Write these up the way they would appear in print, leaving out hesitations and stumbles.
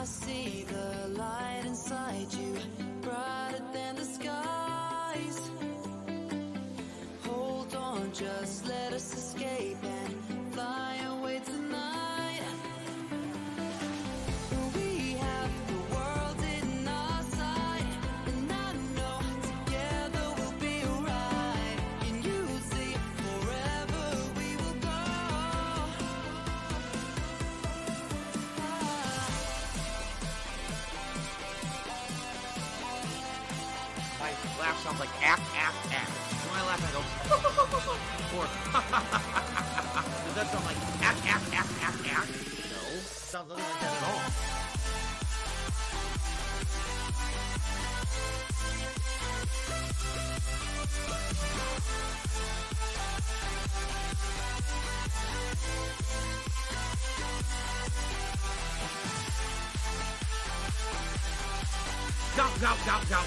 see the light inside you, brighter than the skies. Hold on, just let us escape and fly away tonight. We have the world in our sight, and I know together we'll be alright. Can you see forever we will go? My laugh sounds like act. When I laugh, I go or does that sound like act? No, it sounds nothing like that at all.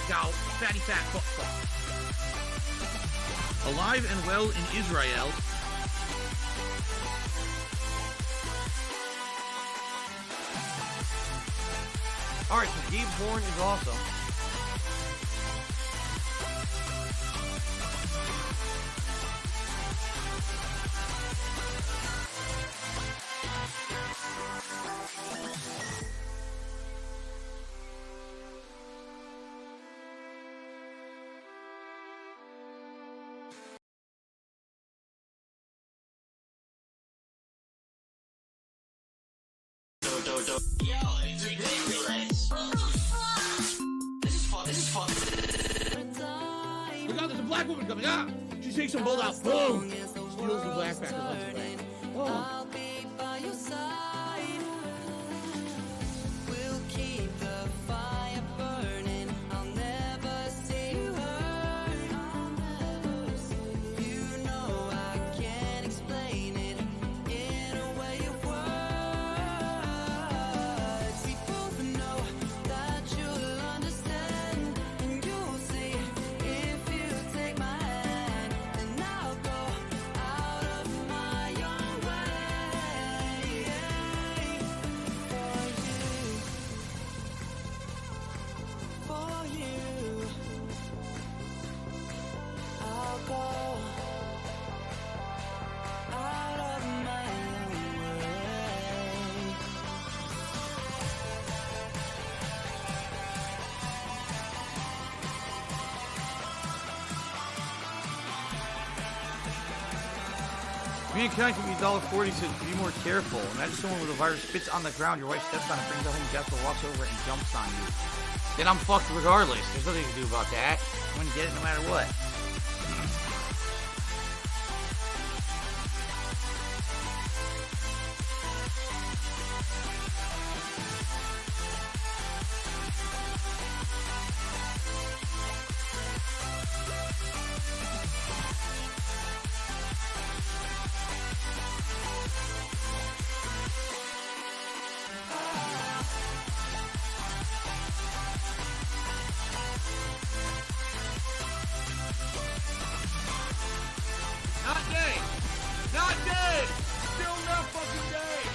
Gout, fatty fat fuck. Alive and well in Israel. Alright, so Gabe Horn is awesome. Look out, there's a black woman coming up! She takes some bolt out, boom! Steals the backpack and runs away. Oh. Being kind can be $1.40, so be more careful. Imagine someone with a virus spits on the ground, your wife steps on it, brings it home, Jasper walks over and jumps on you. Then I'm fucked regardless. There's nothing to do about that. I'm gonna get it no matter what. Not dead! Still not fucking dead!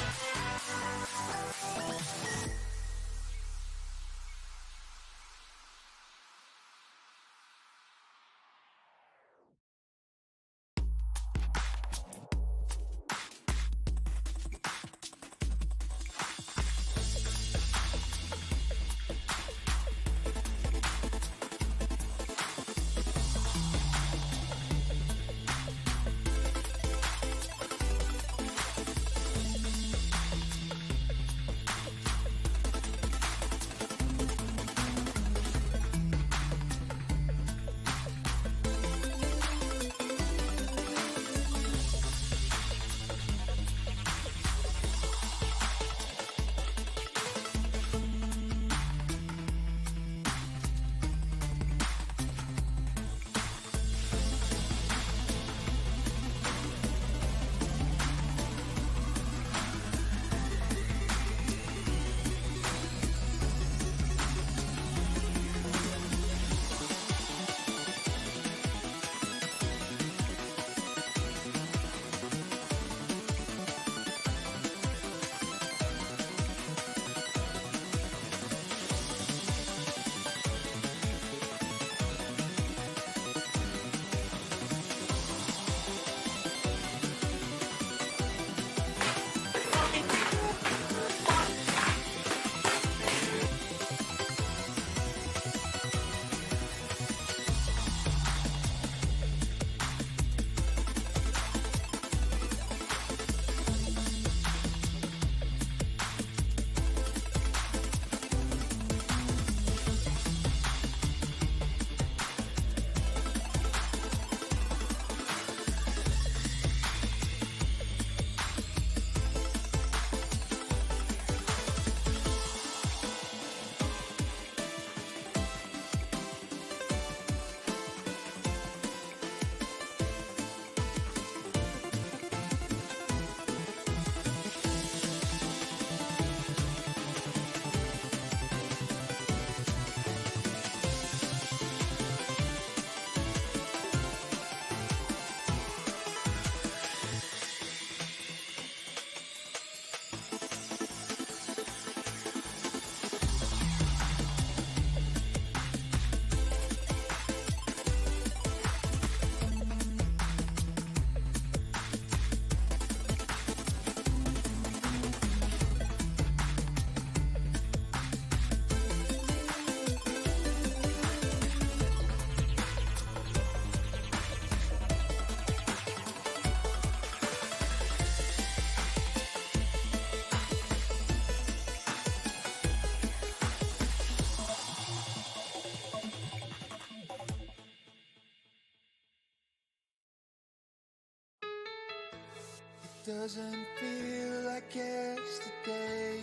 doesn't feel like yesterday.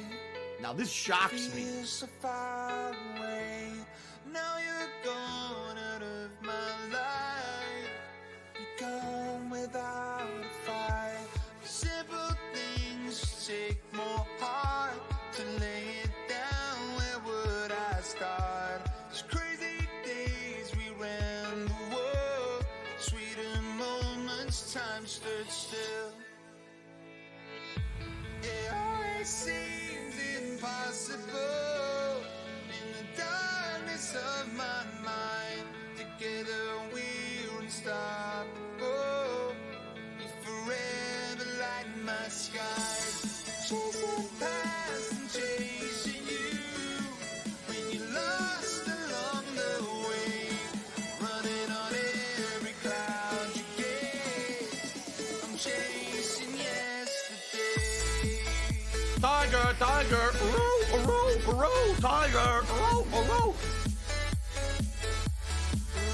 Now this shocks me. Feels so far away. Now you're gone out of my life. You're gone without a fight. Simple things take more heart to lay it down. Where would I start? These crazy days we ran the world. Sweeter moments, time stood still. It always seems impossible in the darkness of my mind. Together we're unstoppable. You forever light my skies. Chasing past and chasing you. When you're lost along the way, running on every cloud you gaze. I'm chasing yesterday. Tiger, tiger, row, row, row, tiger, row, row.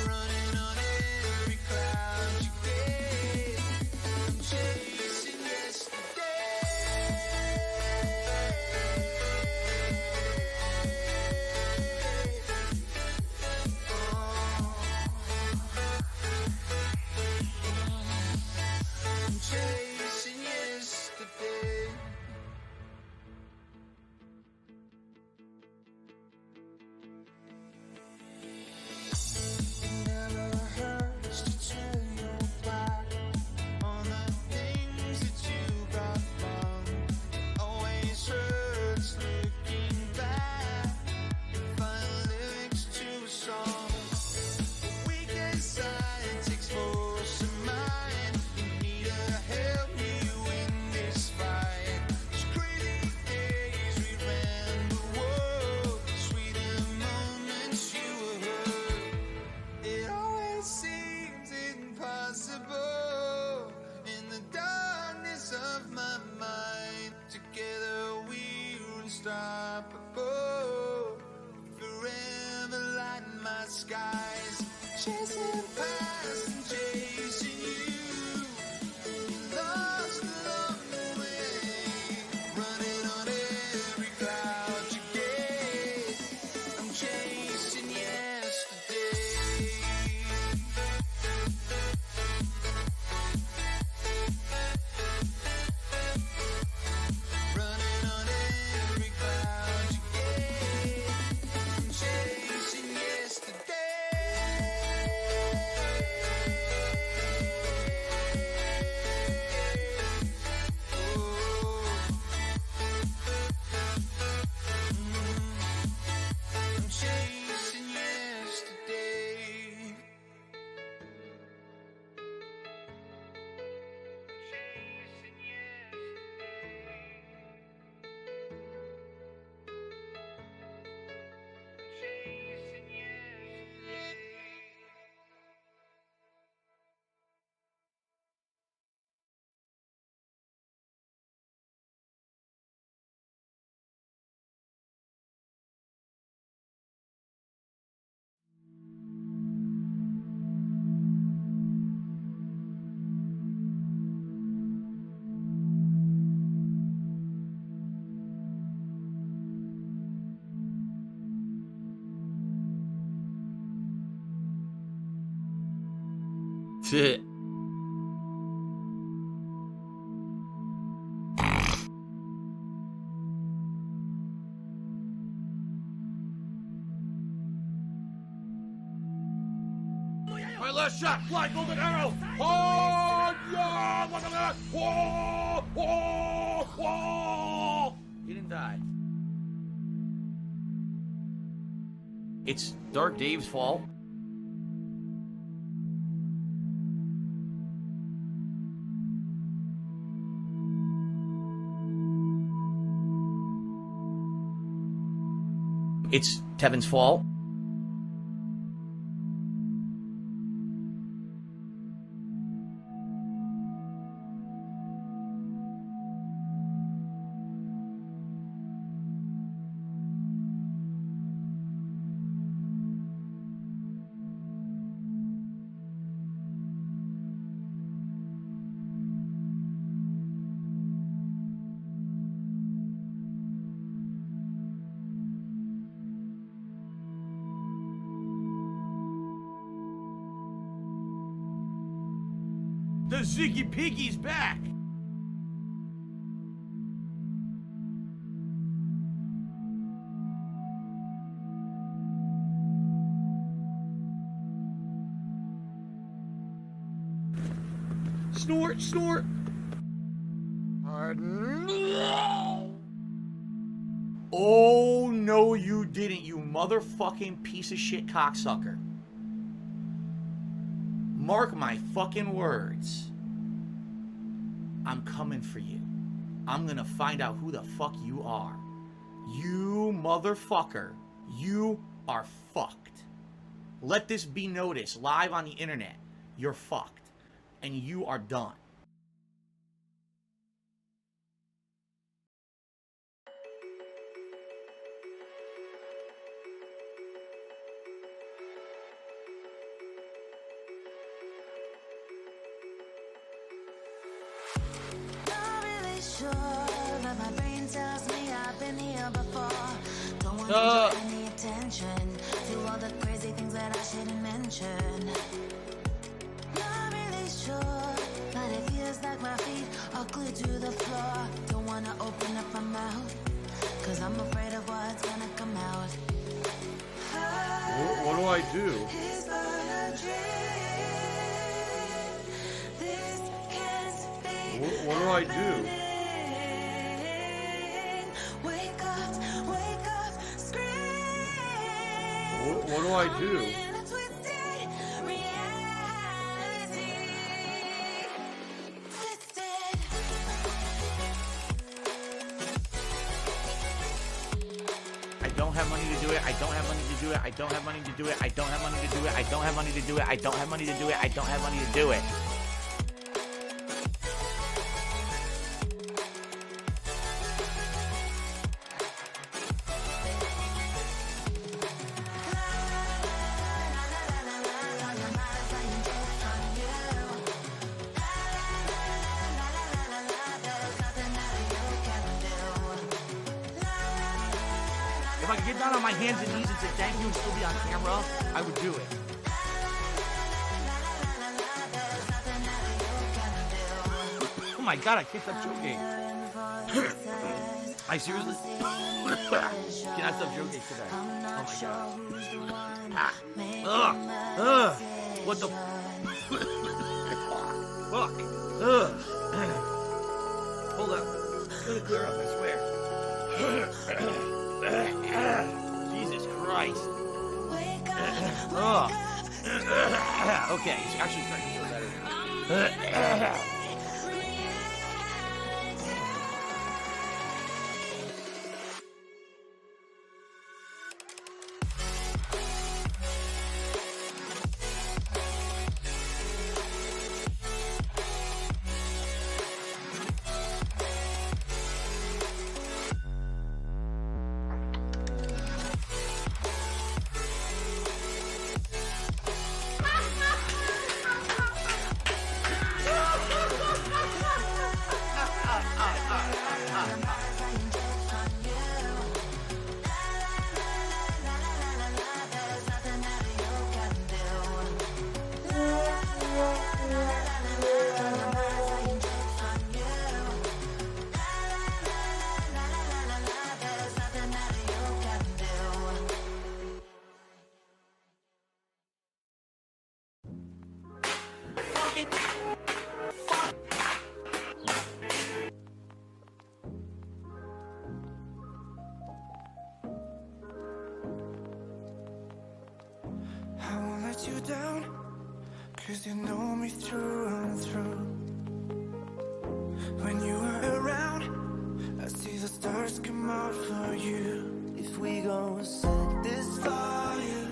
Running on every cloud you gaze. I'm chasing yesterday. I'm chasing yesterday. It never hurts to turn your back on the things that you got wrong. It always hurts looking back. Find lyrics to a song. The weakest side takes force of mind. You need to help you in this fight. These crazy days we ran the world. Sweeter moments you were hurt. It always seems impossible in the darkness of my mind. Together we're unstoppable. Forever lighting my skies. Chasing past and chasing you. You're lost along the way. Running on every cloud you gaze. I'm chasing yesterday. Running on every cloud you gaze. I'm chasing yesterday. Oh. I'm chasing yesterday. Chasing Shit. My last shot, fly golden arrow. Oh, yeah! Look at that! Whoa! Whoa! Whoa! He didn't die. It's Dark Dave's fault. It's Tevin's fault. The Ziggy Piggy's back! Snort, snort! Oh, no, you didn't, you motherfucking piece of shit cocksucker. Mark my fucking words. I'm coming for you. I'm gonna find out who the fuck you are. You motherfucker. You are fucked. Let this be noticed live on the internet. You're fucked. And you are done. Not really sure, but my brain tells me I've been here before. Don't want to draw any attention to all the crazy things that I shouldn't mention. Not really sure, but it feels like my feet are glued to the floor. Don't want to open up my mouth, cause I'm afraid of what's gonna come out. What do I do? It's but a dream. This can't be What do I do? happening. Wake up, scream. What do I do? In a twisted reality. Twisted. I don't have money to do it. I don't have money to do it. I don't have money to do it. I don't have money to do it. I don't have money to do it. I don't have money to do it. I don't have money to do it. If I could get down on my hands and knees and say thank you and still be on camera, I would do it. Oh my god, I kicked up joking. I seriously cannot stop joking today. Oh my god. Ugh. What the fuck? Ugh. Hold up. It's gonna clear up, I swear. Jesus Christ. Ugh. Okay, it's actually starting to feel better now. I won't let you down, 'cause you know me through and through. When you are around, I see the stars come out for you. If we gon' set this fire,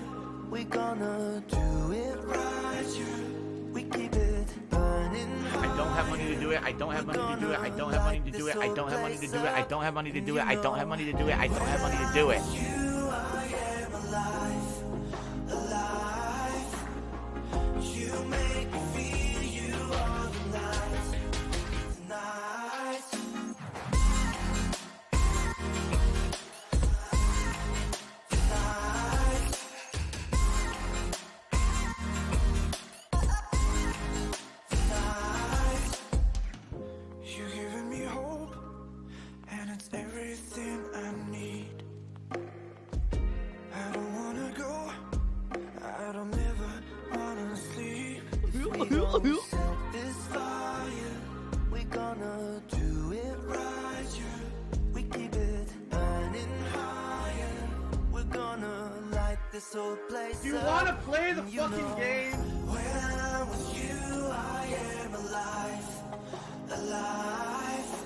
we gonna do it right, yeah. We keep it burning hot. I don't have money to do it. I don't have money to do it. I don't have money to do it. I don't have money to do it. I don't have money to do it. I don't have money to do it. I don't have money to do it. You, I am alive, alive. You make me feel you all the night, tonight. Tonight. This fire, we gonna do it right, yeah. We keep it burning higher. We're gonna light this whole place. Do you up. want to play the You fucking know, game? When I'm with you, I am alive, alive.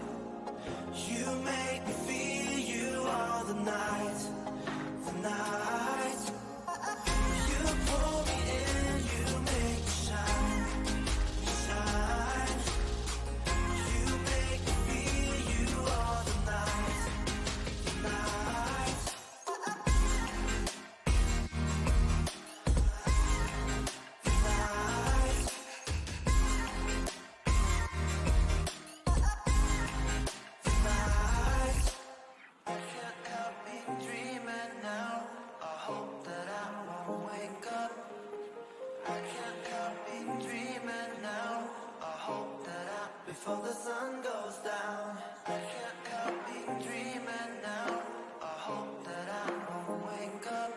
You make me feel you all the night, the night. You pull me in, you make me shine, shine. You make me feel you all the night, the night. Before the sun goes down, I can't help me dreaming now. I hope that I won't wake up.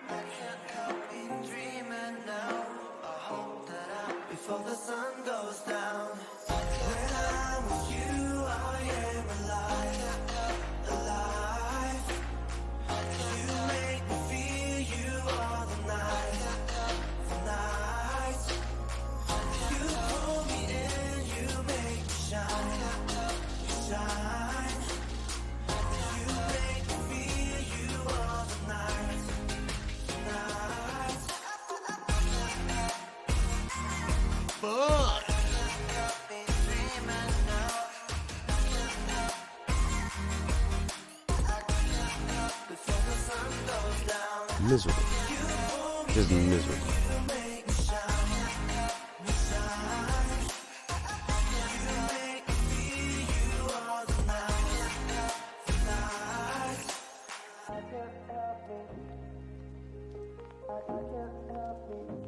I can't help me dreaming now. I hope that I before the sun goes down. When I'm with you, I am alive, alive. You make me feel you all the night, the night. You pull me in, you make me shine, shine. You make me feel you all the night, the night. Fuck. Before the sun goes down, Miserable. Just miserable. you make me shine, shine. You make me feel you all the night, the night. I can't help me. I can't help me.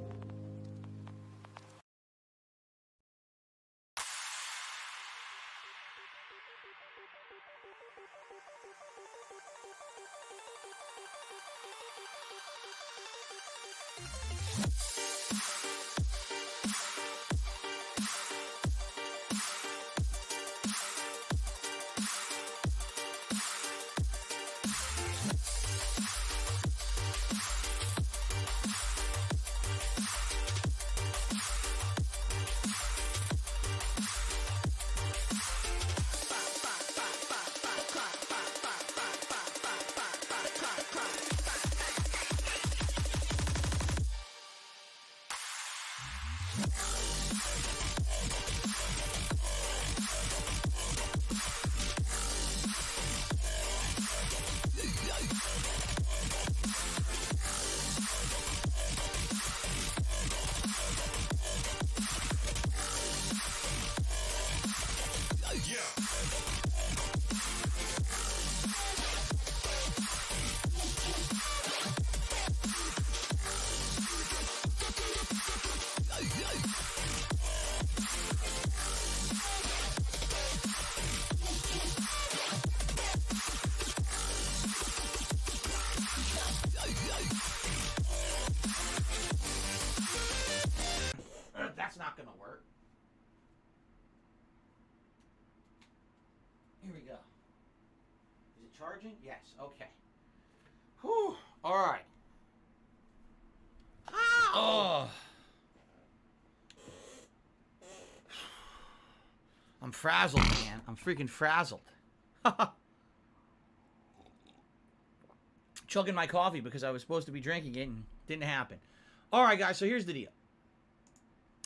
That's not gonna work. Here we go. Is it charging? Yes. Okay. Whew. All right. Oh. I'm frazzled, man. I'm freaking frazzled. Chugging my coffee because I was supposed to be drinking it and didn't happen. All right, guys. So here's the deal.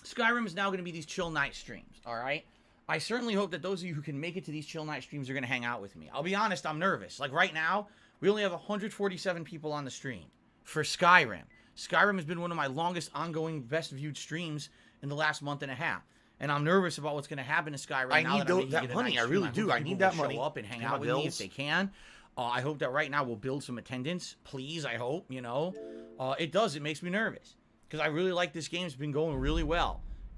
Skyrim is now going to be these chill night streams, all right? I certainly hope that those of you who can make it to these chill night streams are going to hang out with me. I'll be honest, I'm nervous. Like right now, we only have 147 people on the stream for Skyrim. Skyrim has been one of my longest ongoing, best viewed streams in the last month and a half. And I'm nervous about what's going to happen to Skyrim. I now need that I'm making that it a money. night I stream. really do. hope I need people that will money. show up and hang Pay my out with me if bills. they can. I hope that right now we'll build some attendance. Please, I hope, you know. It does. It makes me nervous. Because I really like this game. It's been going really well.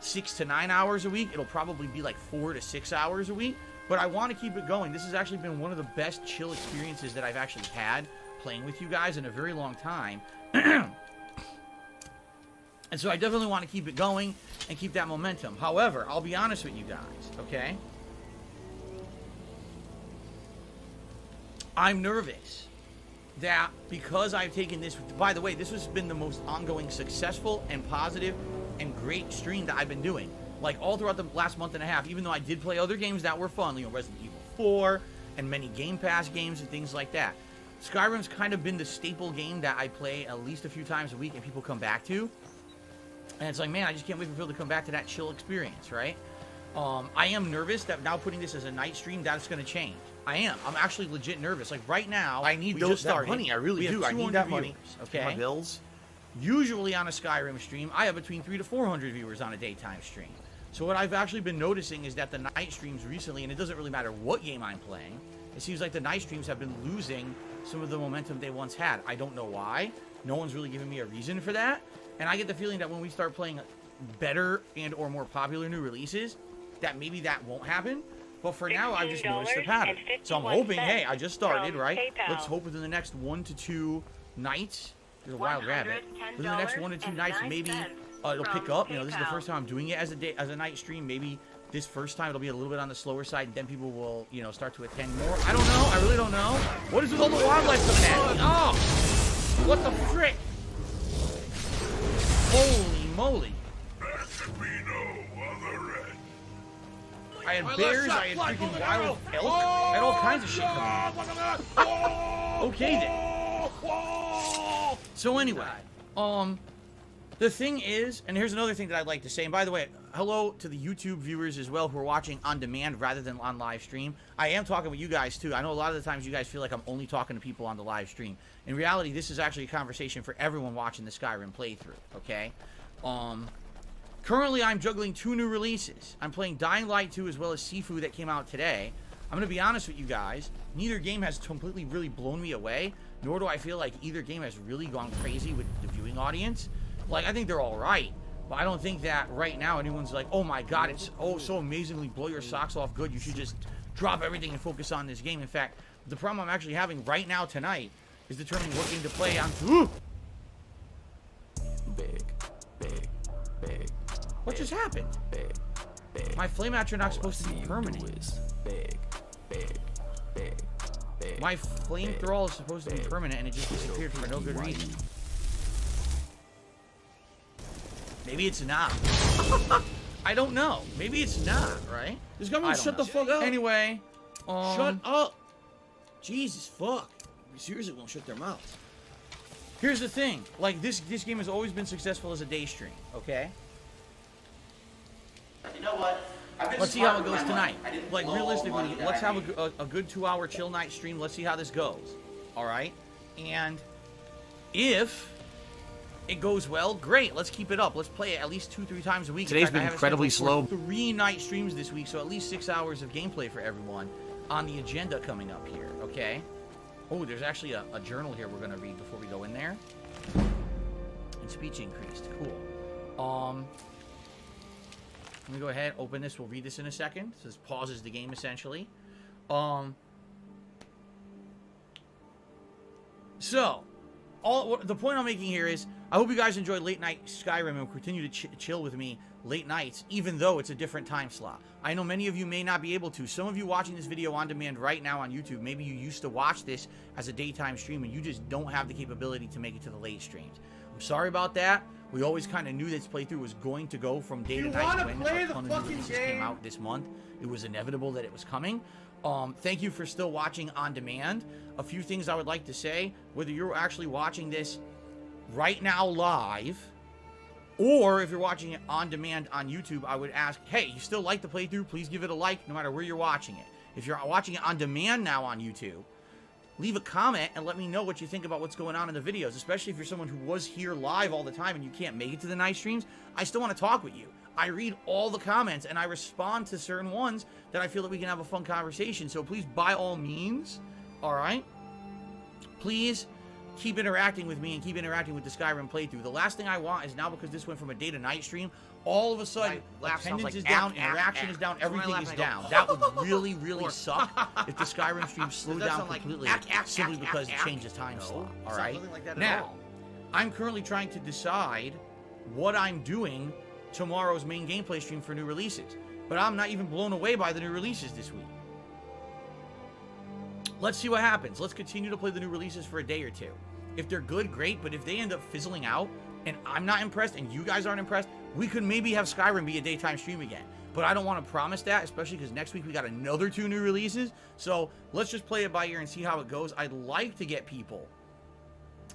6 to 9 hours a week. It'll probably be like 4 to 6 hours a week. But I want to keep it going. This has actually been one of the best chill experiences that I've actually had playing with you guys in a very long time. And so I definitely want to keep it going and keep that momentum. However, I'll be honest with you guys, okay? I'm nervous that because I've taken this, by the way, this has been the most ongoing successful and positive and great stream that I've been doing. Like all throughout the last month and a half, even though I did play other games that were fun, you know, Resident Evil 4 and many Game Pass games and things like that. Skyrim's kind of been the staple game that I play at least a few times a week and people come back to. And it's like, man, I just can't wait for people to come back to that chill experience, right? I am nervous that now putting this as a night stream, that's going to change. I am. I'm actually legit nervous. Like right now, I need that money. I really do. I need that money. Okay. For my bills. Usually on a Skyrim stream, I have between 300 to 400 viewers on a daytime stream. So what I've actually been noticing is that the night streams recently, and it doesn't really matter what game I'm playing, it seems like the night streams have been losing some of the momentum they once had. I don't know why. No one's really giving me a reason for that. And I get the feeling that when we start playing better and or more popular new releases, that maybe that won't happen. But for now, I've just noticed the pattern. So I'm hoping, hey, I just started, right? PayPal. Let's hope within the next 1 to 2 nights, there's a wild rabbit. Within the next 1 to 2 nights, maybe it'll pick up. You know, this is the first time I'm doing it as a night stream. Maybe this first time it'll be a little bit on the slower side, and then people will, you know, start to attend more. I don't know. I really don't know. What is with all the wildlife coming at me? Oh, what the frick? Holy moly! I had bears, I had freaking wild elk, I had all kinds of shit coming in. Okay then. So anyway, the thing is, and here's another thing that I'd like to say, and by the way, hello to the YouTube viewers as well who are watching on demand rather than on live stream. I am talking with you guys too. I know a lot of the times you guys feel like I'm only talking to people on the live stream. In reality, this is actually a conversation for everyone watching the Skyrim playthrough, okay? Currently, I'm juggling 2 new releases. I'm playing Dying Light 2 as well as Sifu that came out today. I'm going to be honest with you guys. Neither game has completely really blown me away, nor do I feel like either game has really gone crazy with the viewing audience. Like, I think they're all right, but I don't think that right now anyone's like, oh my god, it's so amazingly blow your socks off good. You should just drop everything and focus on this game. In fact, the problem I'm actually having right now tonight is determining what game to play on. Big. What just happened? My flame atronach's supposed to be permanent. Big. My flame thrall is supposed to be permanent and it just disappeared for no good reason. Maybe it's not. I don't know. Maybe it's not, right? This government shut the fuck up. Anyway, Shut up. Jesus fuck. They seriously won't shut their mouths. here's the thing. Like, this game has always been successful as a day stream, okay? You know what? Let's see how it goes tonight. Like, realistically, let's have a good 2-hour chill night stream. Let's see how this goes. All right? And if it goes well, great. Let's keep it up. Let's play it at least 2-3 times a week. Today's been incredibly slow. 3 night streams this week, so at least 6 hours of gameplay for everyone on the agenda coming up here, okay? Oh, there's actually a journal here we're going to read before we go in there. And speech increased. Cool. Let me go ahead, open this. We'll read this in a second. This pauses the game, essentially. So, the point I'm making here is, I hope you guys enjoy late night Skyrim and will continue to chill with me late nights, even though it's a different time slot. I know many of you may not be able to. Some of you watching this video on demand right now on YouTube, maybe you used to watch this as a daytime stream and you just don't have the capability to make it to the late streams. I'm sorry about that. We always kind of knew this playthrough was going to go from day to night when a ton of new releases came out this month. It was inevitable that it was coming. Thank you for still watching on demand. A few things I would like to say, whether you're actually watching this right now live, or if you're watching it on demand on YouTube, I would ask, hey, you still like the playthrough? Please give it a like no matter where you're watching it. If you're watching it on demand now on YouTube, leave a comment and let me know what you think about what's going on in the videos, especially if you're someone who was here live all the time and you can't make it to the night streams. I still want to talk with you. I read all the comments and I respond to certain ones that I feel that we can have a fun conversation. So please, by all means, all right, please keep interacting with me and keep interacting with the Skyrim playthrough. The last thing I want is now, because this went from a day to night stream, all of a sudden attendance is down, interaction is down, everything is down. That would really, really suck if the Skyrim stream slowed down completely simply because it changes time slot. All right. Now, I'm currently trying to decide what I'm doing tomorrow's main gameplay stream for new releases, but I'm not even blown away by the new releases this week. Let's see what happens. Let's continue to play the new releases for a day or two. If they're good, great, but if they end up fizzling out and I'm not impressed and you guys aren't impressed, we could maybe have Skyrim be a daytime stream again. But I don't want to promise that, especially because next week we got another 2 new releases. So let's just play it by ear and see how it goes. I'd like to get people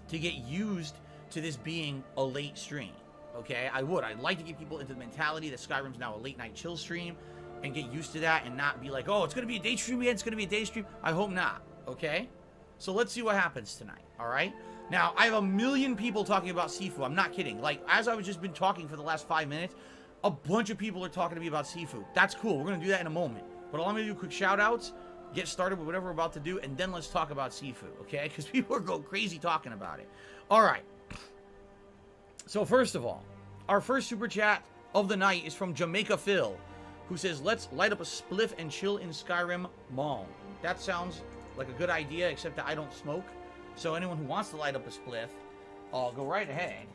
to get used to this being a late stream. Okay, I would. I'd like to get people into the mentality that Skyrim's now a late night chill stream and get used to that and not be like, oh, it's going to be a day stream again, it's going to be a day stream. I hope not, okay? So let's see what happens tonight, all right? Now, I have a million people talking about Sifu. I'm not kidding. Like, as I've just been talking for the last 5 minutes, a bunch of people are talking to me about Sifu. That's cool. We're going to do that in a moment. But I'm going to do quick shout-outs, get started with whatever we're about to do, and then let's talk about Sifu, okay? Because people are going crazy talking about it. All right. So first of all, our first super chat of the night is from Jamaica Phil, who says, let's light up a spliff and chill in Skyrim Mall. That sounds like a good idea, except that I don't smoke. So anyone who wants to light up a spliff, go right ahead.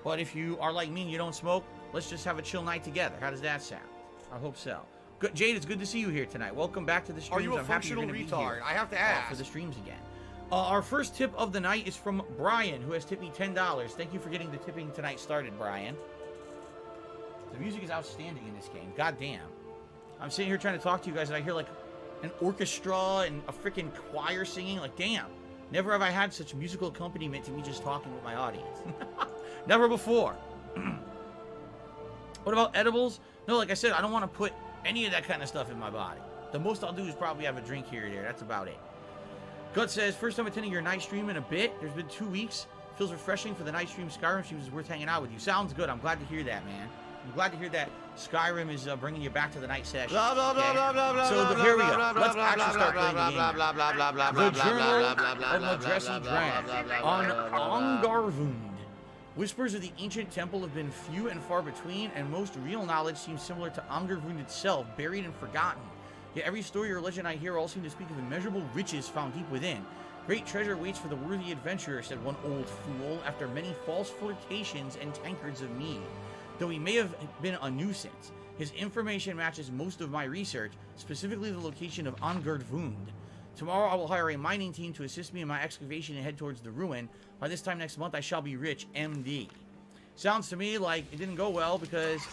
But if you are like me and you don't smoke, let's just have a chill night together. How does that sound? I hope so. Good, Jade, it's good to see you here tonight. Welcome back to the streams. Are you a I'm happy you're functional gonna be here, retard? I have to ask. for the streams again. Our first tip of the night is from Brian, who has tipped me $10. Thank you for getting the tipping tonight started, Brian. The music is outstanding in this game. God damn. I'm sitting here trying to talk to you guys, and I hear like an orchestra and a freaking choir singing. Like, damn. Never have I had such musical accompaniment to me just talking with my audience. Never before. What about edibles? No, like I said, I don't want to put any of that kind of stuff in my body. The most I'll do is probably have a drink here or there. That's about it. Gut says, first time attending your night stream in a bit. There's been 2 weeks. Feels refreshing for the night stream. Skyrim streams is worth hanging out with you. Sounds good. I'm glad to hear that, man. I'm glad to hear that Skyrim is bringing you back to the night session. Blah, blah, blah, blah, blah, blah, So blah, here we blah, go. blah, Let's blah, actually blah, start blah, playing the blah, game. blah, blah, blah, blah, The blah, Journal blah, blah, of blah, blah, Madresi blah, Dran blah, blah, on blah, blah, blah. Angarvund. Whispers of the ancient temple have been few and far between, and most real knowledge seems similar to Angarvund itself, buried and forgotten. Yet every story or legend I hear all seem to speak of immeasurable riches found deep within. Great treasure waits for the worthy adventurer, said one old fool, after many false flirtations and tankards of mead. Though he may have been a nuisance, his information matches most of my research, specifically the location of Angarvund. Tomorrow I will hire a mining team to assist me in my excavation and head towards the ruin. By this time next month I shall be rich, MD. Sounds to me like it didn't go well because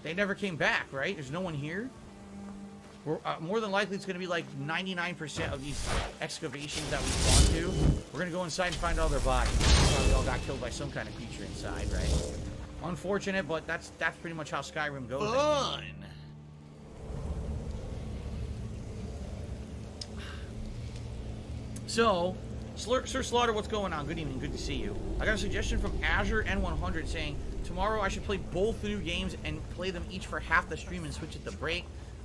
they never came back, right? There's no one here. We're, more than likely it's going to be like 99% of these excavations that we've gone to. We're going to go inside and find all their bodies. Probably all got killed by some kind of creature inside, right? Unfortunate, but that's pretty much how Skyrim goes. Fun. So, Sir Slaughter, what's going on? Good evening, good to see you. I got a suggestion from Azure N100 saying, tomorrow I should play both the new games and play them each for half the stream and switch at the break.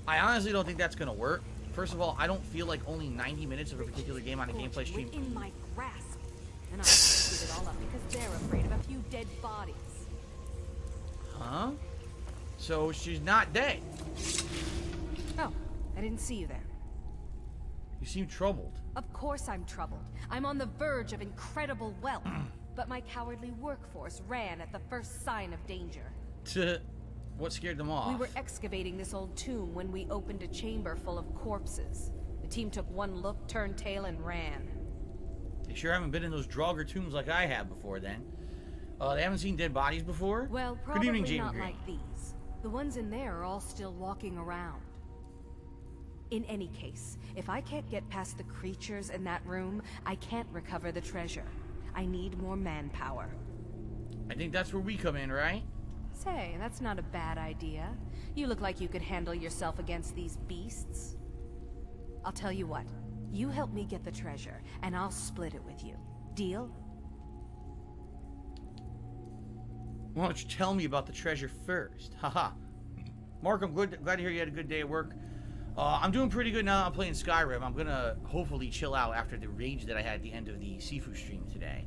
I honestly don't think that's going to work. First of all, I don't feel like only 90 minutes of a particular game on a gameplay stream. In my grasp. And I have to give it all up because they're afraid of a few dead bodies. Huh? So she's not dead. Oh, I didn't see you there. You seem troubled. Of course I'm troubled. I'm on the verge of incredible wealth. But my cowardly workforce ran at the first sign of danger. What scared them off? We were excavating this old tomb when we opened a chamber full of corpses. The team took one look, turned tail, and ran. They sure haven't been in those Draugr tombs like I have before then. They haven't seen dead bodies before? Well, Good probably evening, Jamie not Green. like these. The ones in there are all still walking around. In any case, if I can't get past the creatures in that room, I can't recover the treasure. I need more manpower. I think that's where we come in, right? Say, that's not a bad idea. You look like you could handle yourself against these beasts. I'll tell you what. You help me get the treasure, and I'll split it with you. Deal? Why don't you tell me about the treasure first? Haha. Mark, I'm glad to hear you had a good day at work. I'm doing pretty good now that I'm playing Skyrim. I'm gonna hopefully chill out after the rage that I had at the end of the Sifu stream today.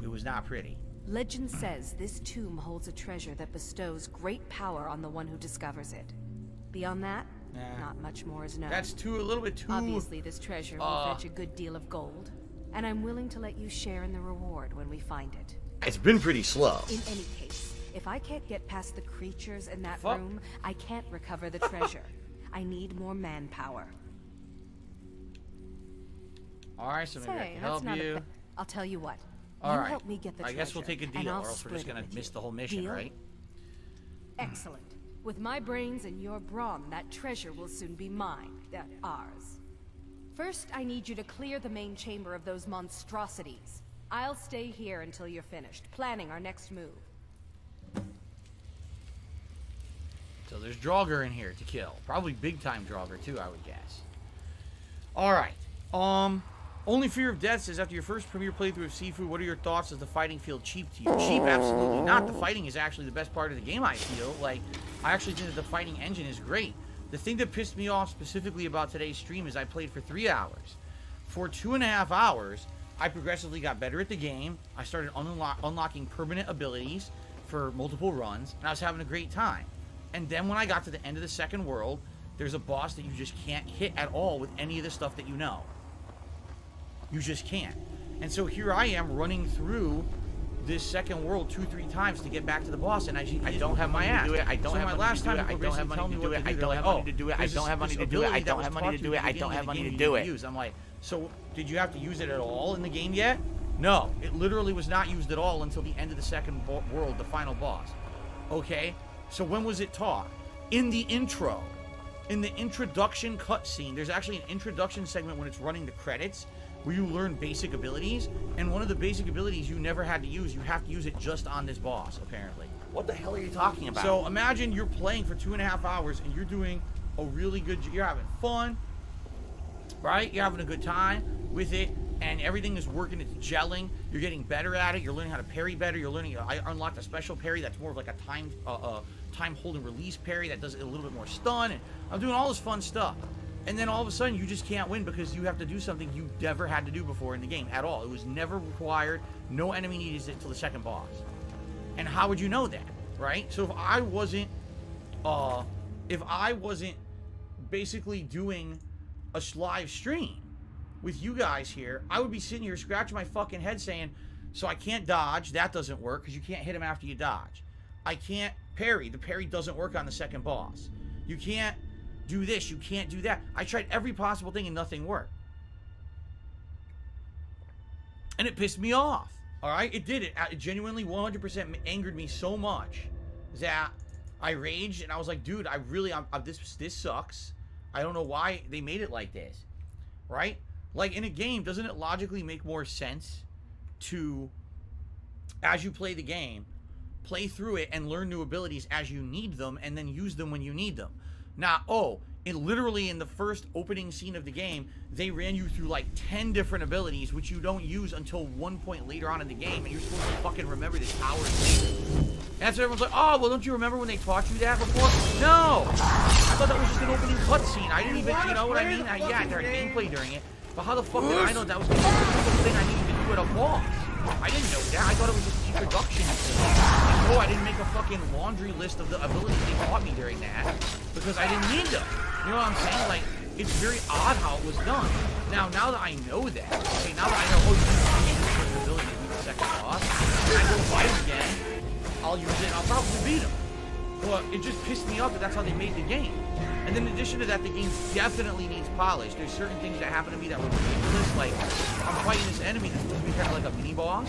It was not pretty. Legend says this tomb holds a treasure that bestows great power on the one who discovers it. Beyond that, not much more is known. That's a little bit too... Obviously, this treasure will fetch a good deal of gold, and I'm willing to let you share in the reward when we find it. It's been pretty slow. In any case, if I can't get past the creatures in that room, I can't recover the treasure. I need more manpower. Alright, so maybe I Say, can that's help not you. I'll tell you what. All you right. help me get the I treasure. guess we'll take a and deal, I'll or else we're just split it gonna with miss you. the whole mission, Deal? right? Excellent. With my brains and your brawn, that treasure will soon be mine. Ours. First, I need you to clear the main chamber of those monstrosities. I'll stay here until you're finished, planning our next move. So there's Draugr in here to kill. Probably big time Draugr too, I would guess. Alright. Only Fear of Death says, after your first premiere playthrough of Sifu, what are your thoughts? Is the fighting feel cheap to you? Cheap? Absolutely not. The fighting is actually the best part of the game, I feel. Like, I actually think that the fighting engine is great. The thing that pissed me off specifically about today's stream is I played for 3 hours. For 2.5 hours, I progressively got better at the game. I started unlocking permanent abilities for multiple runs, and I was having a great time. And then when I got to the end of the second world, there's a boss that you just can't hit at all with any of the stuff that you know. You just can't. And so here I am running through this second world 2-3 times to get back to the boss, and I don't have my ass. I don't have money to do it. I don't have money to do it. I don't have money to do it. I don't have money to do it. I don't have money to do it. I don't have money to do it. I'm like, so did you have to use it at all in the game yet? No, it literally was not used at all until the end of the second world, the final boss. Okay, so when was it taught? In the intro. In the introduction cutscene, there's actually an introduction segment when it's running the credits where you learn basic abilities, and one of the basic abilities you never had to use, you have to use it just on this boss, apparently. What the hell are you talking about? So imagine you're playing for 2.5 hours and you're doing a really good, you're having fun, right? You're having a good time with it, and everything is working, it's gelling, you're getting better at it, you're learning how to parry better, you're learning, I unlocked a special parry that's more of like a time hold and release parry that does a little bit more stun, and I'm doing all this fun stuff. And then all of a sudden, you just can't win because you have to do something you never had to do before in the game at all. It was never required. No enemy needed it till the second boss. And how would you know that, right? So if I wasn't basically doing a live stream with you guys here, I would be sitting here scratching my fucking head saying, so I can't dodge. That doesn't work because you can't hit him after you dodge. I can't parry. The parry doesn't work on the second boss. You can't do this, you can't do that. I tried every possible thing and nothing worked. And it pissed me off. Alright? It did. It genuinely 100% angered me so much that I raged and I was like, dude, this sucks. I don't know why they made it like this. Right? Like in a game, doesn't it logically make more sense to, as you play the game, play through it and learn new abilities as you need them and then use them when you need them? Now, literally in the first opening scene of the game, they ran you through like 10 different abilities, which you don't use until one point later on in the game, and you're supposed to fucking remember this hours later. And that's what everyone's like, oh, well, don't you remember when they taught you that before? No! I thought that was just an opening cutscene. I didn't even, you know what I mean? Yeah, there was gameplay during it, but how the fuck did I know that was going to be the thing I needed to do at a boss? I didn't know that. I thought it was just an introduction. No, I didn't make a fucking laundry list of the abilities they taught me during that because I didn't need them. You know what I'm saying? Like, it's very odd how it was done. Now that I know that, okay, now that I know, you can use certain ability to beat the second boss, and I go fight him again, I'll use it and I'll probably beat him. But it just pissed me off that that's how they made the game. And then in addition to that, the game definitely needs polish. There's certain things that happen to me that were ridiculous. Like, I'm fighting this enemy that's supposed to be kind of like a mini boss.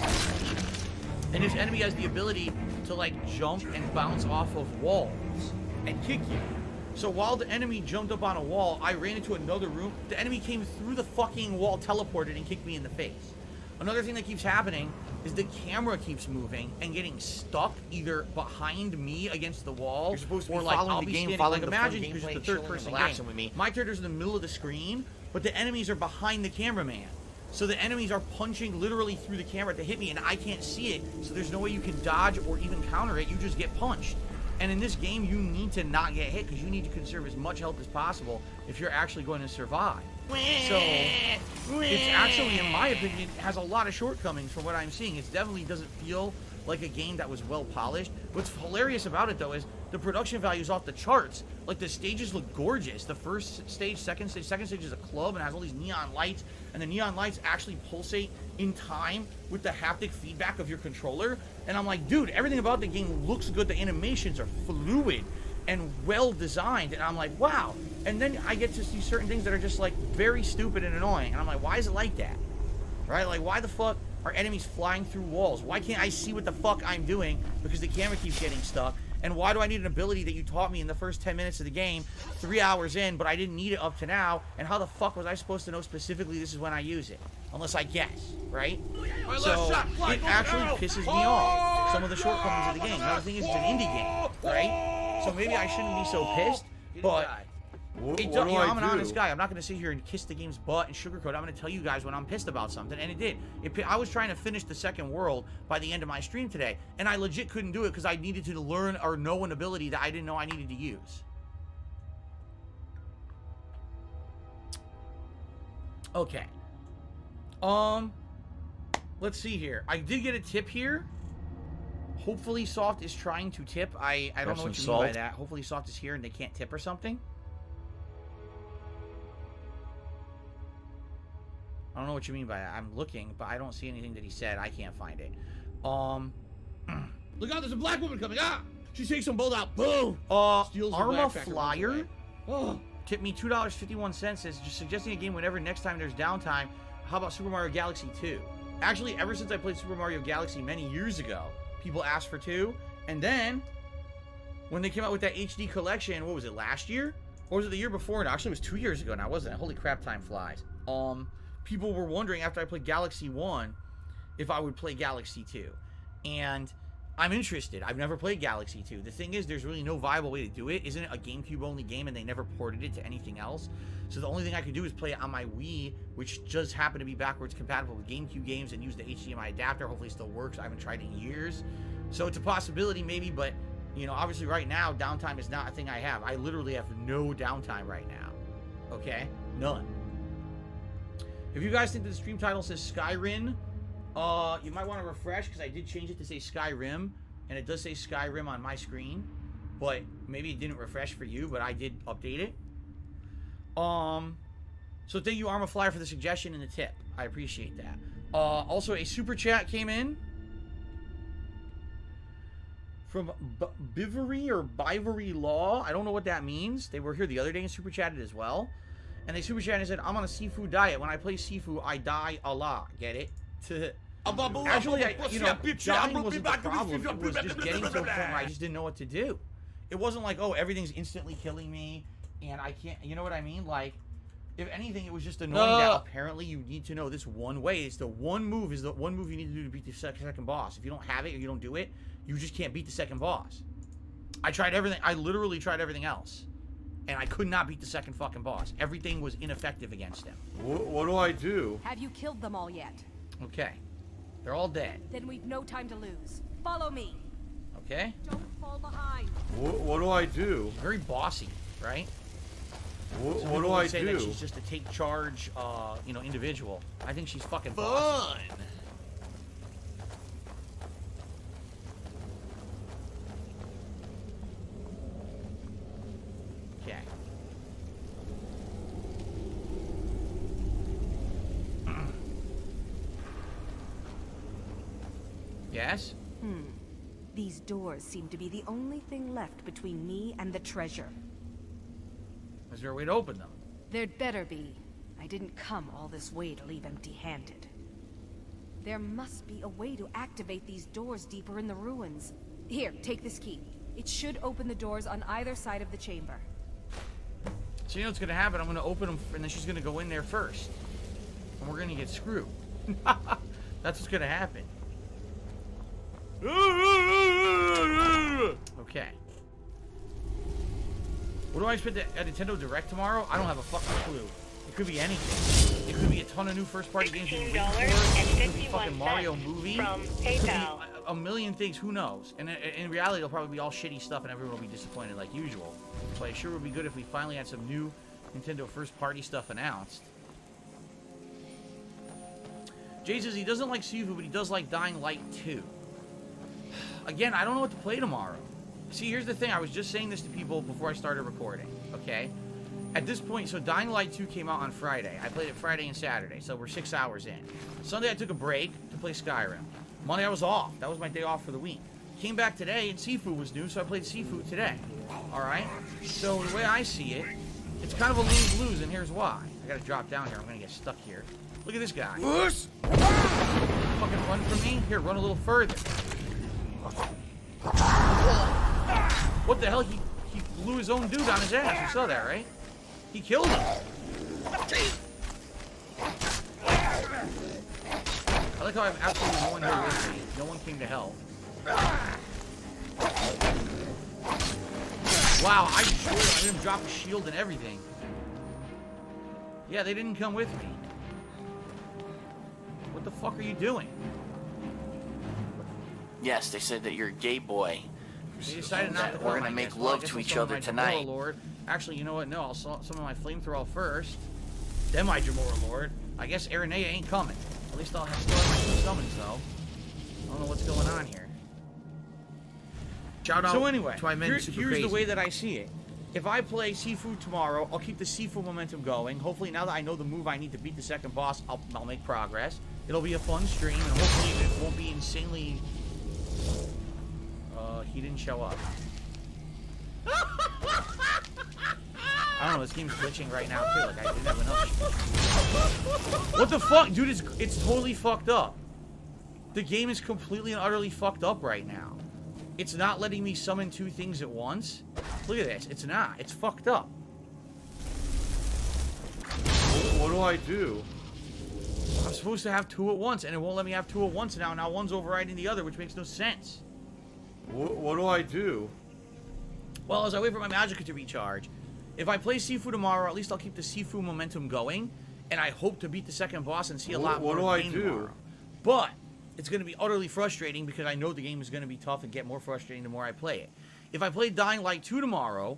And this enemy has the ability to, like, jump and bounce off of walls and kick you. So while the enemy jumped up on a wall, I ran into another room. The enemy came through the fucking wall, teleported, and kicked me in the face. Another thing that keeps happening is the camera keeps moving and getting stuck either behind me against the wall, You're supposed to be or like following I'll the be game, standing, following like the fun imagine because gameplay, it's the chilling third and person relaxing game. with me. My character's in the middle of the screen, but the enemies are behind the cameraman. So the enemies are punching literally through the camera to hit me, and I can't see it, so there's no way you can dodge or even counter it. You just get punched. And in this game, you need to not get hit because you need to conserve as much health as possible if you're actually going to survive. So, it's actually, in my opinion, has a lot of shortcomings from what I'm seeing. It definitely doesn't feel like a game that was well polished. What's hilarious about it, though, is the production value is off the charts. Like, the stages look gorgeous. The first stage, second stage is a club and has all these neon lights, and the neon lights actually pulsate in time with the haptic feedback of your controller. And I'm like, dude, everything about the game looks good. The animations are fluid and well designed, and I'm like, wow. And then I get to see certain things that are just like very stupid and annoying, and I'm like, why is it like that? Right? Like, why the fuck are enemies flying through walls? Why can't I see what the fuck I'm doing because the camera keeps getting stuck? And why do I need an ability that you taught me in the first 10 minutes of the game, 3 hours in, but I didn't need it up to now? And how the fuck was I supposed to know specifically this is when I use it? Unless I guess, right? So, it actually pisses me off, some of the shortcomings of the game. Another thing is, it's an indie game, right? So maybe I shouldn't be so pissed, but I'm an honest guy. I'm not going to sit here and kiss the game's butt and sugarcoat. I'm going to tell you guys when I'm pissed about something, and it did. I was trying to finish the second world by the end of my stream today, and I legit couldn't do it because I needed to learn or know an ability that I didn't know I needed to use. Okay. Let's see here. I did get a tip here. Hopefully Soft is trying to tip. I don't know what you mean by that. Hopefully Soft is here and they can't tip or something. I don't know what you mean by that. I'm looking, but I don't see anything that he said. I can't find it. Look out, there's a black woman coming. Ah! She takes them both out. Boom! Steals the Arma backpack and runs Flyer away. Oh. tipped me $2.51. Says just suggesting a game whenever next time there's downtime. How about Super Mario Galaxy 2? Actually, ever since I played Super Mario Galaxy many years ago, people asked for 2. And then, when they came out with that HD collection, what was it, last year? Or was it the year before? No, actually, it was 2 years ago now, wasn't it? Holy crap, time flies. People were wondering after I played Galaxy 1 if I would play Galaxy 2. And I'm interested. I've never played Galaxy 2. The thing is, there's really no viable way to do it. Isn't it a GameCube-only game and they never ported it to anything else? So the only thing I could do is play it on my Wii, which just happened to be backwards compatible with GameCube games, and use the HDMI adapter. Hopefully it still works. I haven't tried it in years. So it's a possibility maybe, but, you know, obviously right now, downtime is not a thing I have. I literally have no downtime right now. Okay? None. If you guys think that the stream title says Skyrim, you might want to refresh, because I did change it to say Skyrim, and it does say Skyrim on my screen, but maybe it didn't refresh for you, but I did update it. So thank you, Arma Flyer, for the suggestion and the tip. I appreciate that. Also, a super chat came in from Bivery or Bivery Law. I don't know what that means. They were here the other day and super chatted as well. And they super chatted and said, I'm on a Sifu diet. When I play Sifu, I die a lot. Get it? Actually, dying wasn't the problem. It was just getting to a point where I just didn't know what to do. It wasn't like, oh, everything's instantly killing me, and I can't, you know what I mean? Like, if anything, it was just annoying that apparently you need to know this one way. It's the one move you need to do to beat the second boss. If you don't have it or you don't do it, you just can't beat the second boss. I tried everything. I literally tried everything else. And I could not beat the second fucking boss. Everything was ineffective against him. What do I do? Have you killed them all yet? Okay. They're all dead. Then we've no time to lose. Follow me. Okay. Don't fall behind. What do I do? Very bossy, right? What do I say do? That she's just a take charge, individual. I think she's fucking bossy. Okay. Yes? These doors seem to be the only thing left between me and the treasure. Is there a way to open them? There'd better be. I didn't come all this way to leave empty-handed. There must be a way to activate these doors deeper in the ruins. Here, take this key. It should open the doors on either side of the chamber. So you know what's gonna happen? I'm gonna open them, and then she's gonna go in there first. And we're gonna get screwed. That's what's gonna happen. Okay. What do I expect at Nintendo Direct tomorrow? I don't have a fucking clue. It could be anything. It could be a ton of new first-party games. It could be a fucking Mario movie. From PayPal. a million things. Who knows? And in reality, it'll probably be all shitty stuff, and everyone will be disappointed like usual. But it sure would be good if we finally had some new Nintendo first-party stuff announced. Jay says he doesn't like Sifu, but he does like Dying Light 2. Again, I don't know what to play tomorrow. See, here's the thing. I was just saying this to people before I started recording, okay? At this point, so Dying Light 2 came out on Friday. I played it Friday and Saturday, so we're 6 hours in. Sunday, I took a break to play Skyrim. Monday, I was off. That was my day off for the week. Came back today, and Sifu was new, so I played Sifu today. All right? So the way I see it, it's kind of a lose-lose, and here's why. I gotta drop down here. I'm gonna get stuck here. Look at this guy. Fucking run from me? Here, run a little further. What the hell? He blew his own dude on his ass. You saw that, right? He killed him. I like how I have absolutely no one here with me. No one came to help. Wow, I made him drop a shield and everything. Yeah, they didn't come with me. What the fuck are you doing? Yes, they said that you're a gay boy. They decided not to We're gonna make love to each other tonight. Lord. Actually, you know what? No, I'll summon my flamethrower first. Then my Jamora Lord. I guess Aranea ain't coming. At least I'll still have my 2 summons, though. I don't know what's going on here. Shout out so anyway, to my men super here's crazy. the way that I see it. If I play Sifu tomorrow, I'll keep the Sifu momentum going. Hopefully, now that I know the move I need to beat the second boss, I'll make progress. It'll be a fun stream, and hopefully it won't be insanely... he didn't show up. I don't know, this game's glitching right now, too. Like, I didn't have enough. What the fuck? Dude, it's totally fucked up. The game is completely and utterly fucked up right now. It's not letting me summon 2 things at once. Look at this. It's not. It's fucked up. What do I do? I'm supposed to have 2 at once, and it won't let me have 2 at once now. Now one's overriding the other, which makes no sense. What do I do? Well, as I wait for my Magicka to recharge, if I play Sifu tomorrow, at least I'll keep the Sifu momentum going, and I hope to beat the second boss and see a lot more. What do I do? Tomorrow. But it's going to be utterly frustrating because I know the game is going to be tough and get more frustrating the more I play it. If I play Dying Light 2 tomorrow,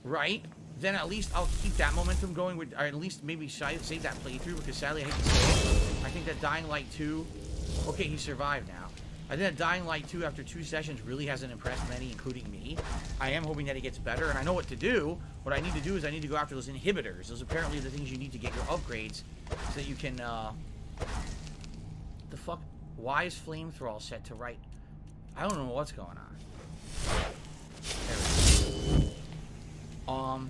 right, then at least I'll keep that momentum going, or at least maybe save that playthrough, because sadly I hate to say it, I think that Dying Light 2, okay, he survived now. I think that Dying Light 2 after 2 sessions really hasn't impressed many, including me. I am hoping that it gets better, and I know what to do. What I need to do is I need to go after those inhibitors. Those apparently are the things you need to get your upgrades so that you can, the fuck? Why is Flamethrower set to right? I don't know what's going on. There we go.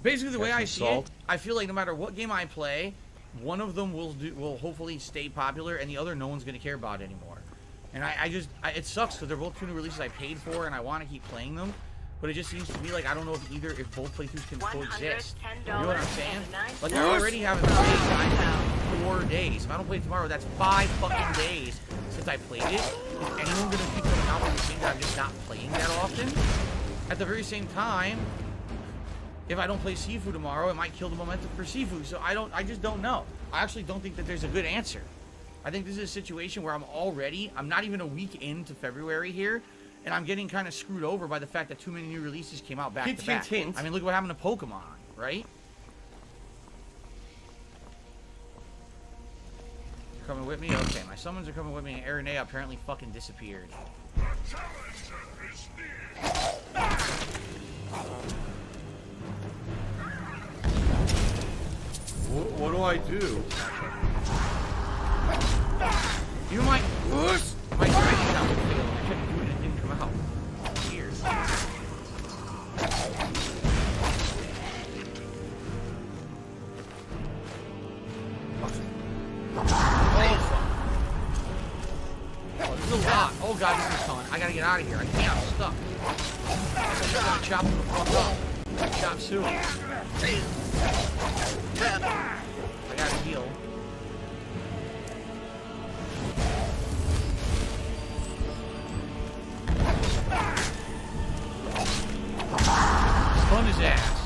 Basically the way I see it, I feel like no matter what game I play, one of them will hopefully stay popular, and the other no one's gonna care about anymore. And it sucks because they're both 2 new releases I paid for, and I want to keep playing them. But it just seems to me like I don't know if both playthroughs can coexist. You know what I'm saying? Like I already haven't played in 4 days. If I don't play it tomorrow, that's 5 fucking days since I played it. Is anyone gonna keep coming out with the things I'm just not playing that often? At the very same time, if I don't play Sifu tomorrow, it might kill the momentum for Sifu. So I just don't know. I actually don't think that there's a good answer. I think this is a situation where I'm not even a week into February here, and I'm getting kind of screwed over by the fact that too many new releases came out back to back. Hint. I mean, look what happened to Pokemon, right? You're coming with me? Okay, my summons are coming with me, and Aranea apparently fucking disappeared. What do I do? You might. My dragon shot was failed. I tried to do it and it didn't come out. Weird. Oh, this is a lot. Oh god, this is fun. I gotta get out of here. I can't. I'm stuck. I'm gonna chop him the fuck up. Chop soon. I gotta heal. Stun his ass.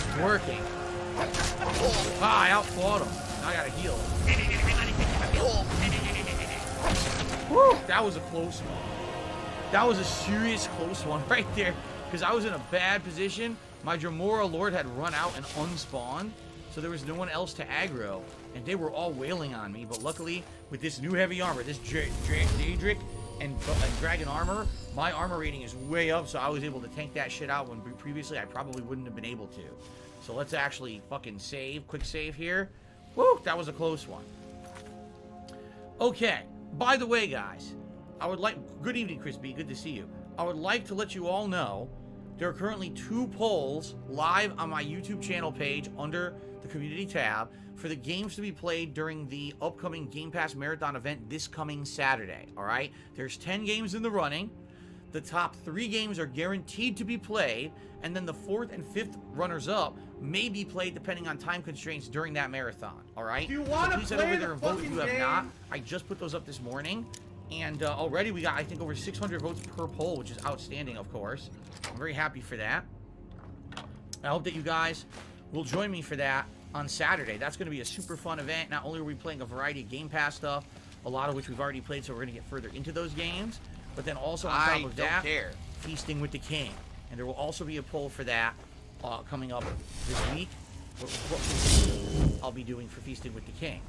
It's working. Ah, I outfought him. Now I gotta heal. Woo, that was a close one. That was a serious close one right there. Because I was in a bad position. My Dremora Lord had run out and unspawned. So there was no one else to aggro. And they were all wailing on me. But luckily, with this new heavy armor, this Daedric and Dragon armor, my armor rating is way up. So I was able to tank that shit out when previously I probably wouldn't have been able to. So let's actually fucking save. Quick save here. Woo, that was a close one. Okay. By the way, guys, I would like... Good evening, Chris B. Good to see you. I would like to let you all know there are currently 2 polls live on my YouTube channel page under the community tab for the games to be played during the upcoming Game Pass Marathon event this coming Saturday, all right? There's 10 games in the running. The top 3 games are guaranteed to be played, and then the 4th and 5th runners-up may be played depending on time constraints during that marathon, all right? Do you want to please play head over the there and vote if fucking you have game? not. I just put those up this morning, and already we got, I think, over 600 votes per poll, which is outstanding, of course. I'm very happy for that. I hope that you guys will join me for that on Saturday. That's going to be a super fun event. Not only are we playing a variety of Game Pass stuff, a lot of which we've already played, so we're going to get further into those games, but then also on top of that, Feasting with the King. And there will also be a poll for that coming up this week. What I'll be doing for Feasting with the King.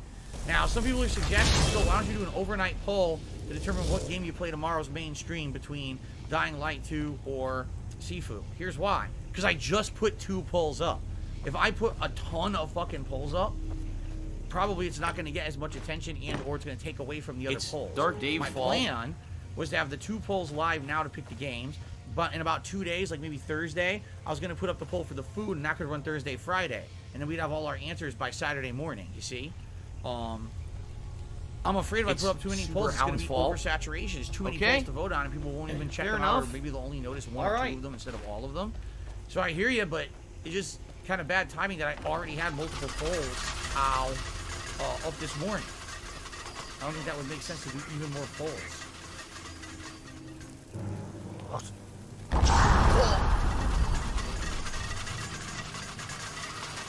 Now, some people are suggesting, so why don't you do an overnight poll to determine what game you play tomorrow's main stream between Dying Light 2 or Sifu. Here's why. Because I just put 2 polls up. If I put a ton of fucking polls up, probably it's not going to get as much attention and or it's going to take away from the other polls. Dark Dave's My fault. plan was to have the 2 polls live now to pick the games, but in about 2 days, like maybe Thursday, I was going to put up the poll for the food and that could run Thursday, Friday. And then we'd have all our answers by Saturday morning, you see? I'm afraid if I put up too many polls, it's going to be oversaturation. There's too many polls to vote on, and people won't even check them out, or maybe they'll only notice 1 or 2 of them instead of all of them. So I hear you, but it's just kind of bad timing that I already had multiple polls up this morning. I don't think that would make sense to do even more polls.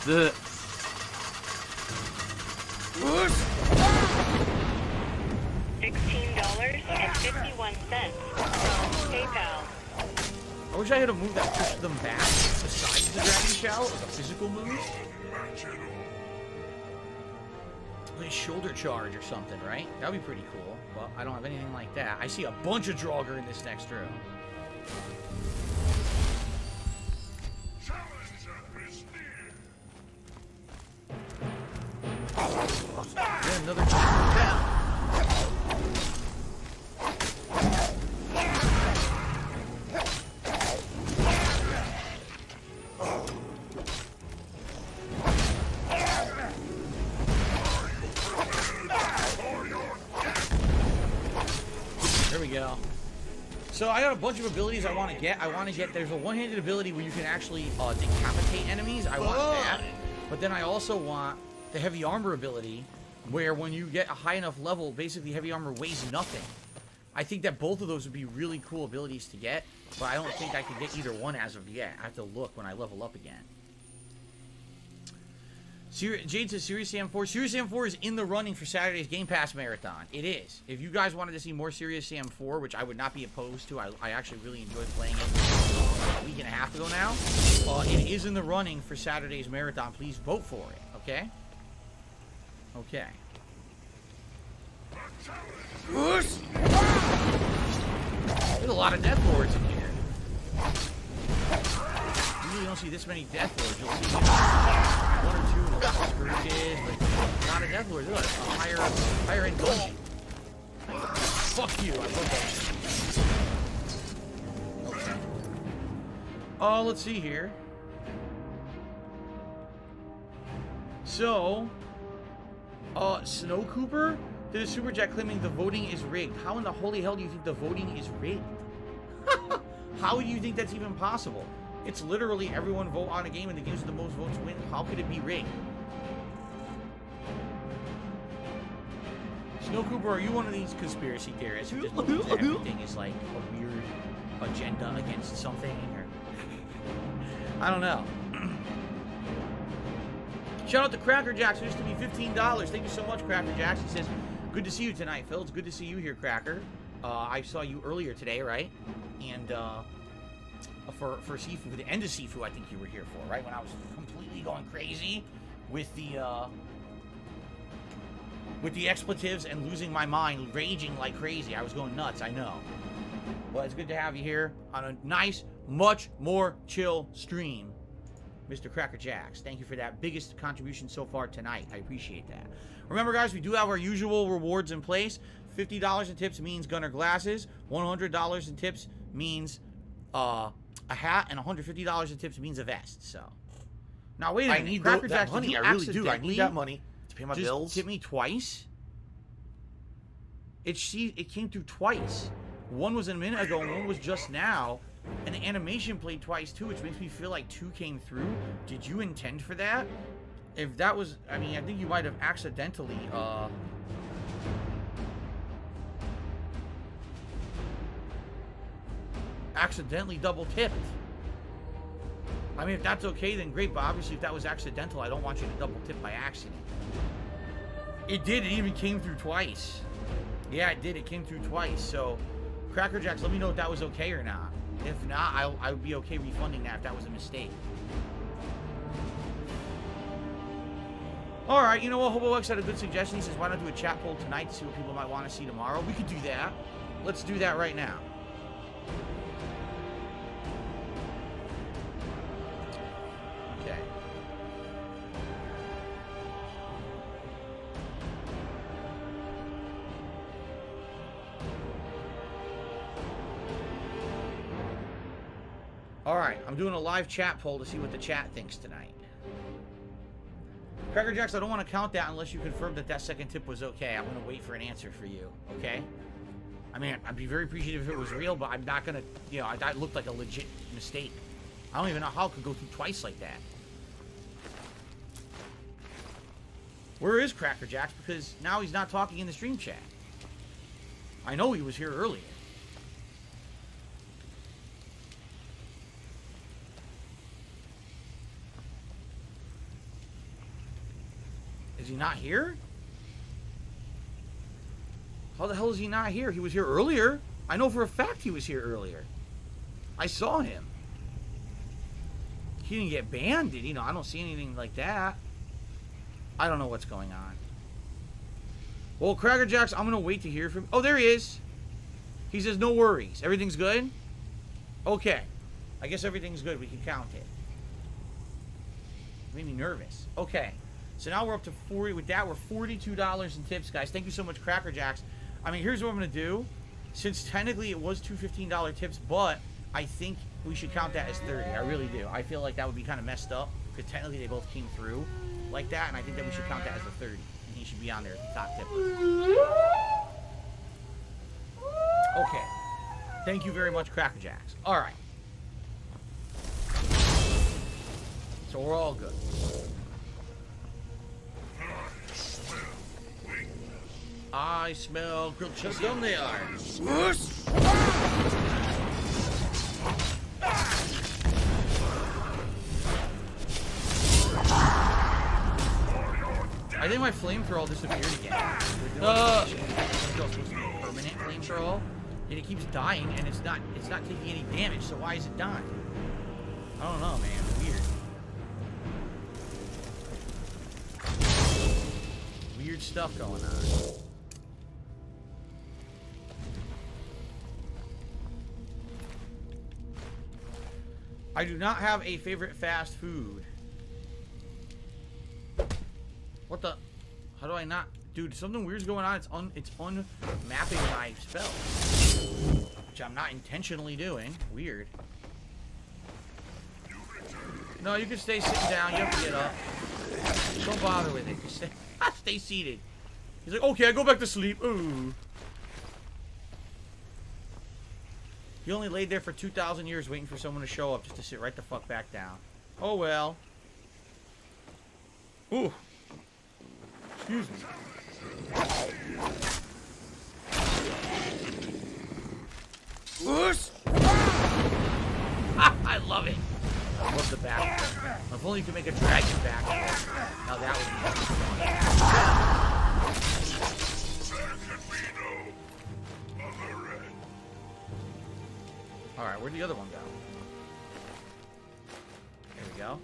The... $16.51. PayPal. I wish I had a move that pushed them back besides the Dragon Shell, like a physical move. Like a shoulder charge or something, right? That would be pretty cool, but I don't have anything like that. I see a bunch of Draugr in this next room. Yeah, another down. There we go. So I got a bunch of abilities I want to get. There's a one-handed ability where you can actually decapitate enemies. I want that. But then I also want the heavy armor ability where when you get a high enough level, basically heavy armor weighs nothing. I think that both of those would be really cool abilities to get, but I don't think I could get either one as of yet. I have to look when I level up again. Jade says Serious Sam 4. Serious Sam 4 is in the running for Saturday's Game Pass Marathon. It is. If you guys wanted to see more Serious Sam 4, which I would not be opposed to, I actually really enjoyed playing it a week and a half ago now. It is in the running for Saturday's Marathon. Please vote for it, okay? Okay. There's a lot of Death Lords in here. Usually you don't see this many Death Lords. You'll see 1 or 2 of the Scourges, but not a Death Lord. Look, a higher end dungeon. Fuck you, I love that. Okay. Let's see here. So, Snow Cooper did a super chat claiming the voting is rigged. How in the holy hell do you think the voting is rigged? How do you think that's even possible? It's literally everyone vote on a game and the games with the most votes win. How could it be rigged? Snow Cooper, are you one of these conspiracy theorists who just believes that everything is like a weird agenda against something? Or I don't know. Shout out to Cracker Jacks, who used to be $15. Thank you so much, Cracker Jacks. He says, good to see you tonight, Phil. It's good to see you here, Cracker. I saw you earlier today, right? And for Sifu, the end of Sifu, I think you were here for, right? When I was completely going crazy with the expletives and losing my mind, raging like crazy. I was going nuts, I know. But it's good to have you here on a nice, much more chill stream, Mr. Cracker Jacks. Thank you for that biggest contribution so far tonight. I appreciate that. Remember, guys, we do have our usual rewards in place. $50 in tips means Gunner glasses. $100 in tips means a hat, and $150 in tips means a vest. So now wait a minute. I need Cracker that Jacks, money. did you I really do. I accidentally need that money to pay my just bills. tip me twice? It came through twice. One was a minute ago, and one was just now. And the animation played twice too, which makes me feel like 2 came through. Did you intend for that? If that was, I mean, I think you might have accidentally, double tipped. I mean, if that's okay, then great, but obviously if that was accidental, I don't want you to double tip by accident. It did, it even came through twice. Yeah, it did, it came through twice, so Cracker Jacks, let me know if that was okay or not. If not, I would be okay refunding that if that was a mistake. Alright, you know what? HoboX had a good suggestion. He says, why not do a chat poll tonight to see what people might want to see tomorrow? We could do that. Let's do that right now. Okay. Alright, I'm doing a live chat poll to see what the chat thinks tonight. Cracker Jacks, I don't want to count that unless you confirm that that second tip was okay. I'm going to wait for an answer for you, okay? I mean, I'd be very appreciative if it was real, but I'm not going to, you know, that looked like a legit mistake. I don't even know how it could go through twice like that. Where is Cracker Jacks? Because now he's not talking in the stream chat. I know he was here earlier. Is he not here? How the hell is he not here? He was here earlier. I know for a fact he was here earlier. I saw him. He didn't get banned, did he? No, I don't see anything like that. I don't know what's going on. Well, Cracker Jacks, I'm going to wait to hear from... Oh, there he is. He says, no worries. Everything's good? Okay. I guess everything's good. We can count it. Made me nervous. Okay. So now we're up to 40. With that, we're $42 in tips, guys. Thank you so much, Cracker Jacks. I mean, here's what I'm going to do. Since technically it was 2 $15 tips, but I think we should count that as 30. I really do. I feel like that would be kind of messed up because technically they both came through like that, and I think that we should count that as a 30. And he should be on there as the top tip. Okay. Thank you very much, Cracker Jacks. All right. So we're all good. I smell grilled chicken. They are. I think my flamethrower all disappeared again. It's supposed to be a permanent flamethrower, and it keeps dying, and it's not taking any damage. So why is it dying? I don't know, man. It's weird. Weird stuff going on. I do not have a favorite fast food. What the? How do I not? Dude, something weird's going on. It's unmapping my spells, which I'm not intentionally doing. Weird. No, you can stay sitting down. You have to get up. Don't bother with it. Just stay seated. He's like, okay, I go back to sleep. Ooh. He only laid there for 2,000 years waiting for someone to show up just to sit right the fuck back down. Oh well. Ooh. Excuse me. I love it. love the backflip. If only you could make a dragon backflip. Now that would be fun. Alright, where'd the other one go? There we go.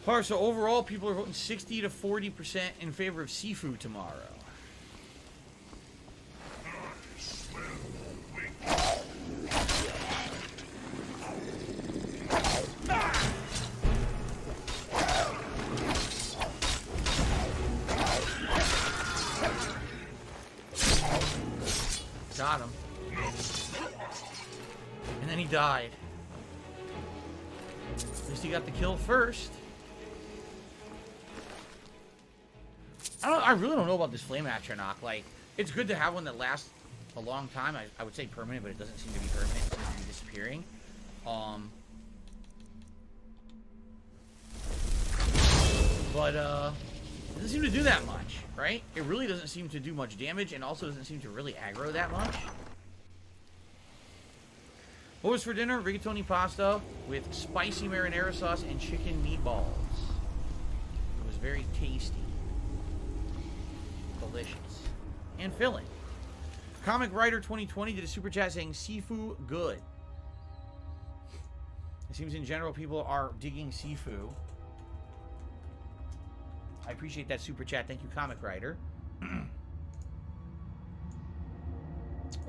Alright, so overall, people are voting 60 to 40% in favor of Sifu tomorrow. Got him. And then he died. At least he got the kill first. I really don't know about this flame atronach. Like, it's good to have one that lasts a long time. I would say permanent, but it doesn't seem to be permanent. It seems to be disappearing. But it doesn't seem to do that much, right? It really doesn't seem to do much damage, and also doesn't seem to really aggro that much. What was for dinner? Rigatoni pasta with spicy marinara sauce and chicken meatballs. It was very tasty. Delicious. And filling. Comic Writer 2020 did a super chat saying Sifu good. It seems in general people are digging Sifu. I appreciate that super chat. Thank you, Comic Writer.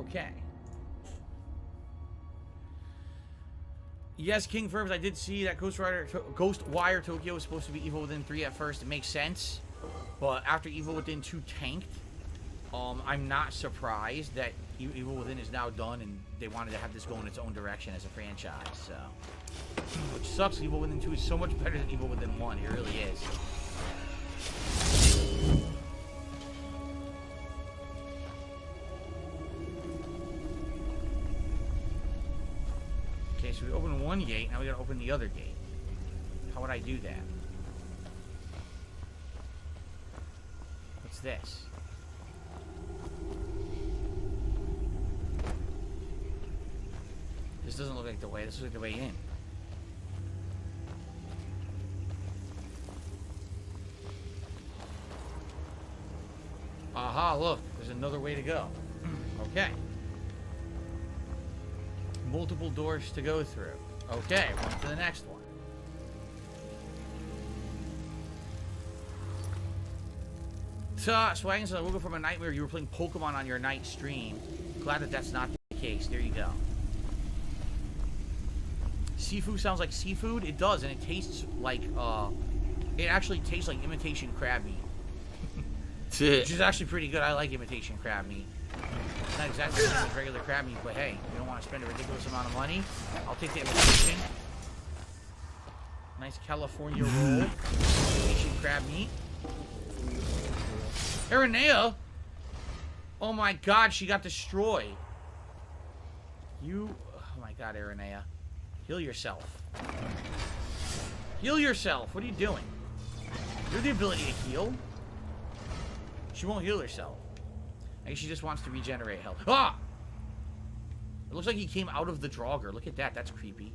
Okay. Yes, King Firms, I did see that Ghostwire Tokyo was supposed to be Evil Within 3 at first. It makes sense. But after Evil Within 2 tanked, I'm not surprised that Evil Within is now done and they wanted to have this go in its own direction as a franchise. So, which sucks. Evil Within 2 is so much better than Evil Within 1. It really is. Okay, so we opened one gate, now we gotta open the other gate. How would I do that? What's this? This doesn't look like the way, this looks like the way in. Aha, look, there's another way to go. Okay. Multiple doors to go through. Okay, on to the next one. Swaggin says, I woke up from a nightmare. You were playing Pokemon on your night stream. Glad that that's not the case. There you go. Sifu sounds like seafood. It does, and it tastes like, it actually tastes like imitation crab meat. Which is actually pretty good. I like imitation crab meat. It's not exactly the same as regular crab meat, but hey, you don't want to spend a ridiculous amount of money. I'll take the imitation. Nice California roll. Imitation crab meat. Aranea? Oh my god, she got destroyed. You... Oh my god, Aranea. Heal yourself. Heal yourself. What are you doing? You have the ability to heal. She won't heal herself. I guess she just wants to regenerate health. Ah! It looks like he came out of the Draugr. Look at that. That's creepy.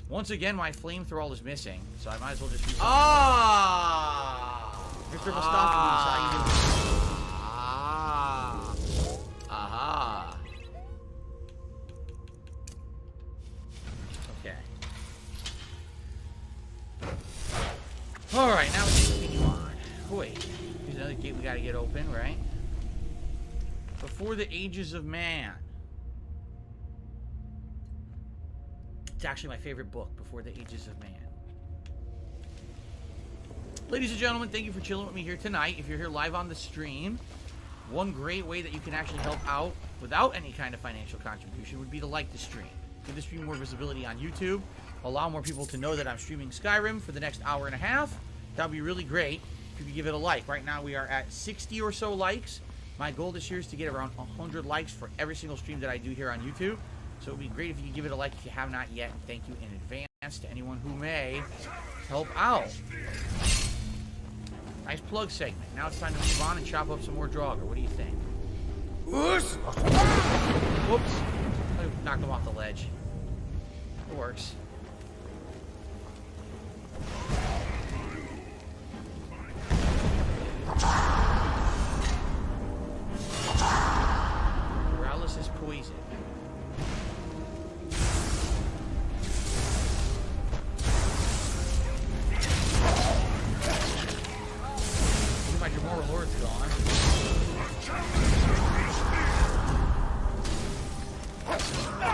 Once again, my flamethrower is missing, so I might as well just use it. Ah! Mr. Mustafa, how you doing? Aha. Okay. Alright, now we can continue on. Wait. Here's another gate we gotta get open, right? Before the Ages of Man. It's actually my favorite book, Before the Ages of Man. Ladies and gentlemen, thank you for chilling with me here tonight. If you're here live on the stream, one great way that you can actually help out without any kind of financial contribution would be to like the stream. Give the stream more visibility on YouTube. Allow more people to know that I'm streaming Skyrim for the next hour and a half. That would be really great if you could give it a like. Right now we are at 60 or so likes. My goal this year is to get around 100 likes for every single stream that I do here on YouTube. So it would be great if you could give it a like if you have not yet. And thank you in advance to anyone who may help out. Nice plug segment. Now it's time to move on and chop up some more Draugr. What do you think? Whoops! I knocked him off the ledge. It works. Paralysis is poison. My Jamora Lord's gone.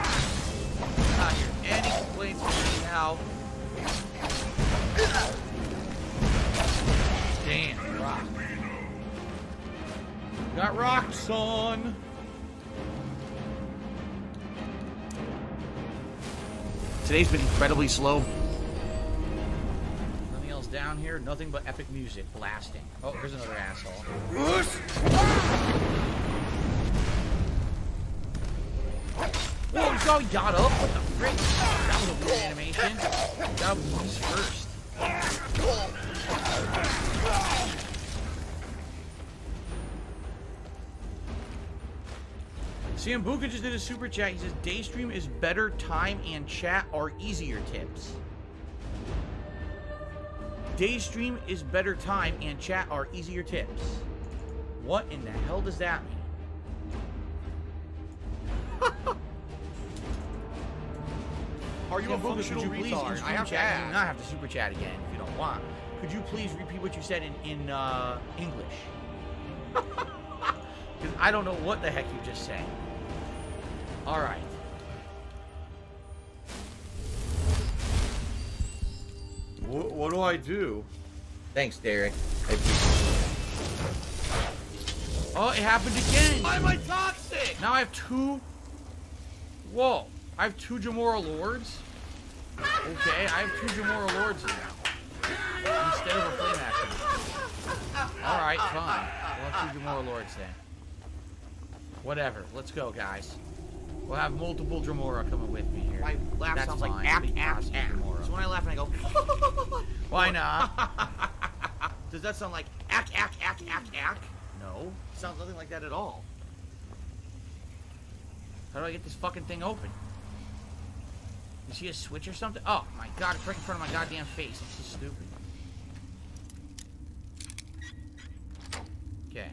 Not hear any complaints from me now. Damn, rock. Got rocked, son. Today's been incredibly slow. Nothing else down here. Nothing but epic music blasting. Oh, here's another asshole. Whoa, you saw he got up? What the frick? That was a weird animation. That was first. Sambuca just did a super chat. He says, Daystream is better time and chat are easier tips. Daystream is better time and chat are easier tips. What in the hell does that mean? Are you a functional retard? I have to You do ask. not have to super chat again if you don't want. Could you please repeat what you said in English? Because I don't know what the heck you just said. All right. What do I do? Thanks, Derek. Oh, it happened again. Why am I toxic? Now I have two. Whoa. I have two Jamora Lords. Okay, I have two Jamora Lords now. Instead of a flame action. Alright, fine. We'll have two Jamora Lords then. Whatever. Let's go, guys. We'll have multiple Jamora coming with me here. My laugh That's sounds fine. like ack, Big ack, Aussie ack. Jamora. So when I laugh and I go, Why not? Does that sound like ack, ack, ack, ack, ack? No. It sounds nothing like that at all. How do I get this fucking thing open? You see a switch or something? Oh my god, it's right in front of my goddamn face. I'm so stupid. Okay.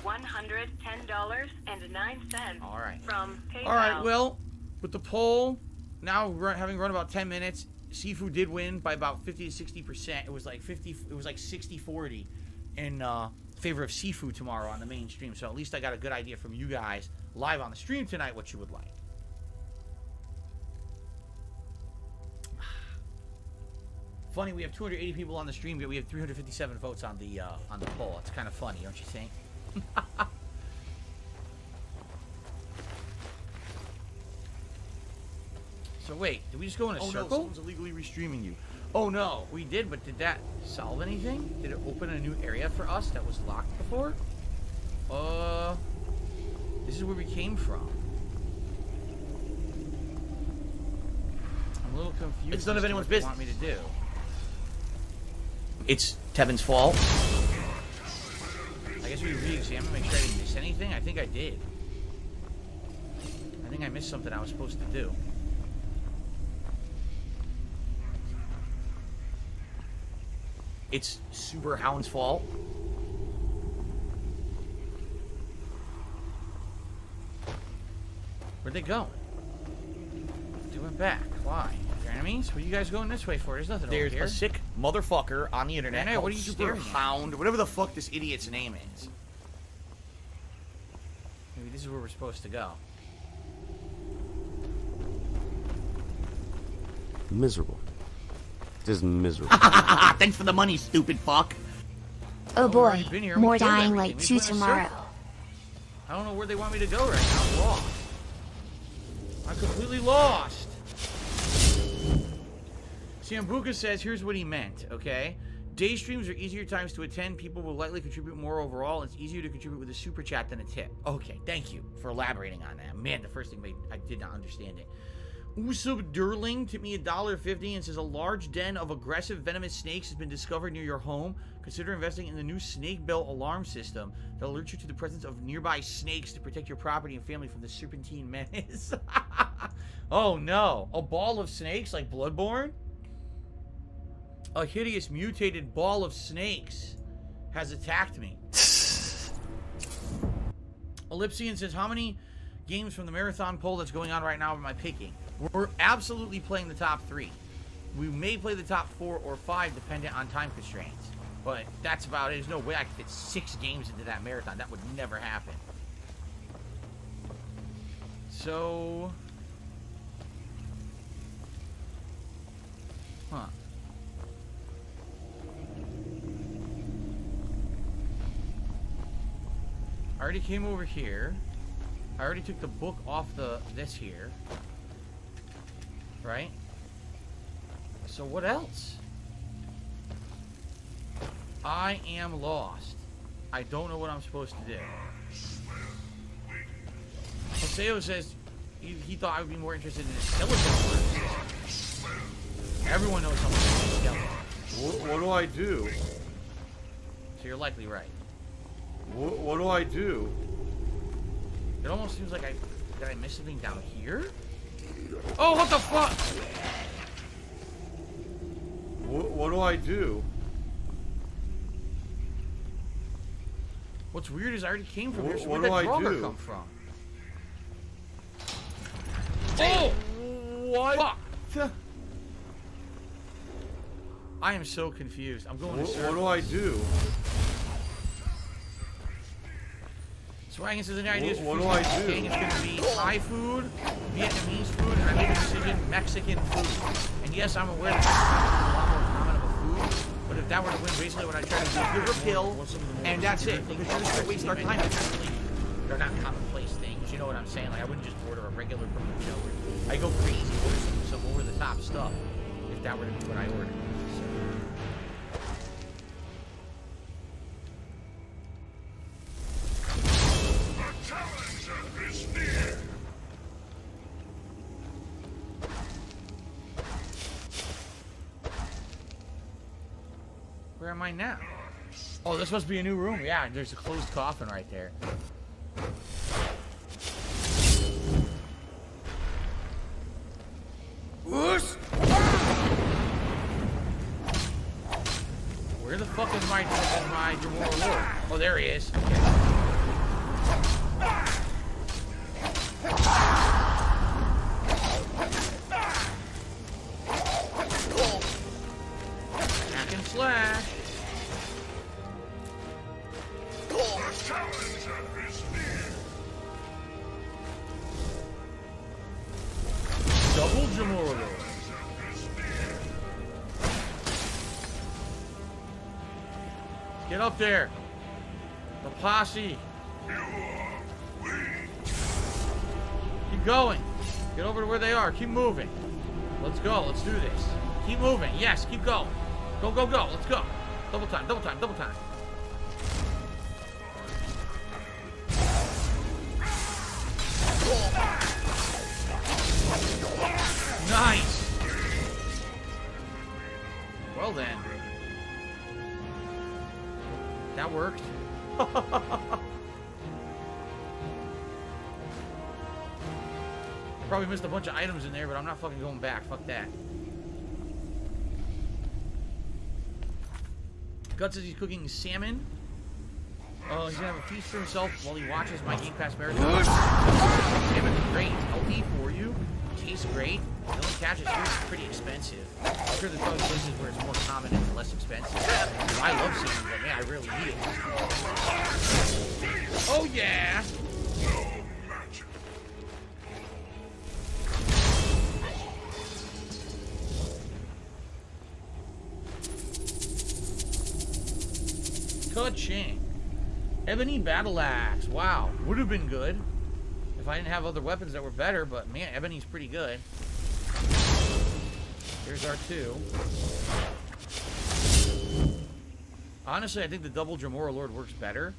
$110.09 Alright. from PayPal. Alright, well, with the poll, now having run about 10 minutes, Sifu did win by about 50 to 60%. It was like 60-40 in favor of Sifu tomorrow on the main stream. So at least I got a good idea from you guys live on the stream tonight what you would like. Funny, we have 280 people on the stream, yet we have 357 votes on the poll. It's kind of funny, don't you think? So wait, did we just go in a circle? no, someone's illegally restreaming you. Oh no, we did, but did that solve anything? Did it open a new area for us that was locked before? This is where we came from. I'm a little confused. It's none of as to anyone's what you business. Want me to do? It's Tevin's fault. I guess we re-examine, make sure I didn't miss anything. I think I did. I think I missed something I was supposed to do. It's Super Hound's fault. Where'd they go? They went back. Why? Your enemies? What are you guys going this way for? There's nothing There's over here. a sick motherfucker on the internet. I know, called what are you Super staring at? Hound, whatever the fuck this idiot's name is. Maybe this is where we're supposed to go. Miserable. Just miserable. Thanks for the money, stupid fuck. Oh We've boy, already been here. We more killed dying everything. like We two went in a tomorrow. circle. I don't know where they want me to go right now. I'm lost. I'm completely lost. Sambuca says, here's what he meant, okay? Day streams are easier times to attend. People will likely contribute more overall. It's easier to contribute with a super chat than a tip. Okay, thank you for elaborating on that. Man, the first thing I did not understand it. Usub Durling tipped me $1.50 and says a large den of aggressive venomous snakes has been discovered near your home. Consider investing in the new snake bell alarm system that alerts you to the presence of nearby snakes to protect your property and family from the serpentine menace. Oh no, a ball of snakes like Bloodborne? A hideous mutated ball of snakes has attacked me. Ellipsian says, how many games from the marathon poll that's going on right now am I picking? We're absolutely playing the top 3. We may play the top 4 or 5 dependent on time constraints. But that's about it. There's no way I could fit 6 games into that marathon. That would never happen. So... Huh. I already came over here. I already took the book off this here. Right? So what else? I am lost. I don't know what I'm supposed to do. Joseo says he thought I would be more interested in a skeleton. Everyone knows how much a skeleton. What do I do? So you're likely right. What do I do? It almost seems like did I miss something down here? Oh, what the fuck? What do I do? What's weird is I already came from here, so where What did do that I drummer do? come from? Oh! What? Fuck! I am so confused. I'm going to What do I do? Swaggin says any ideas What for do I future do? cooking? It's going to be Thai food, Vietnamese food, and I made a decision, Mexican food. And yes, I'm aware that Mexican food is a lot more common of a food, but if that were to win, basically what I try to do is give her a pill, and that's it. Because you're just going to waste our time. They're not commonplace things, you know what I'm saying? Like, I wouldn't just order a regular, you know, I go crazy, order some over-the-top stuff, if that were to be what I ordered. Where am I now? Oh, this must be a new room. Yeah, there's a closed coffin right there. Where the fuck is my Jamora Lord? Oh, there he is. Hack and slash. Double Jamora Lord. Get up there. The posse. Keep going. Get over to where they are. Keep moving. Let's go. Let's do this. Keep moving. Yes, keep going. Go, go, go. Let's go. Double time, double time, double time. Nice. Well then. That worked. Probably missed a bunch of items in there, but I'm not fucking going back. Fuck that. Gut says he's cooking salmon. He's gonna have a feast for himself while he watches my Game Pass marathon. Salmon is great. It's healthy for you. Tastes great. The only catch is here it's pretty expensive. I'm sure there's probably places where it's more common and less expensive. I love salmon, but man, I rarely eat it. Oh yeah! Ka-ching. Ebony Battle Axe. Wow. Would have been good if I didn't have other weapons that were better, but man, Ebony's pretty good. Here's our 2. Honestly, I think the double Jamora Lord works better.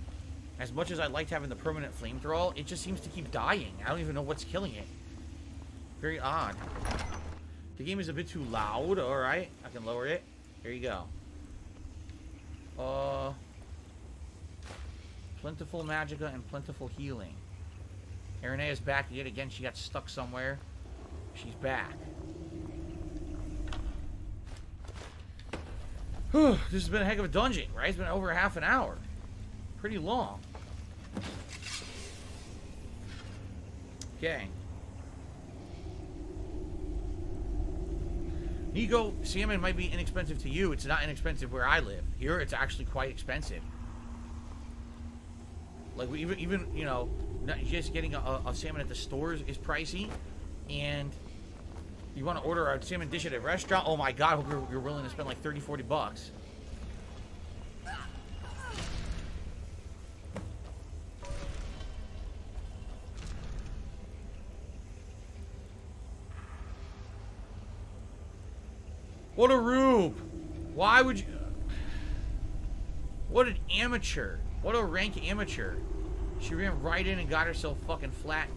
As much as I liked having the permanent flamethrower, it just seems to keep dying. I don't even know what's killing it. Very odd. The game is a bit too loud. Alright. I can lower it. Here you go. Plentiful Magica and Plentiful Healing. Aranea is back yet again. She got stuck somewhere. She's back. This has been a heck of a dungeon, right? It's been over half an hour. Pretty long. Okay. Nico, salmon might be inexpensive to you. It's not inexpensive where I live. Here, it's actually quite expensive. Like, even you know, not just getting a salmon at the stores is pricey. And you want to order a salmon dish at a restaurant? Oh my god, I hope you're willing to spend like 30, 40 bucks. What a rube! Why would you... What an amateur. What a rank amateur. She ran right in and got herself fucking flattened.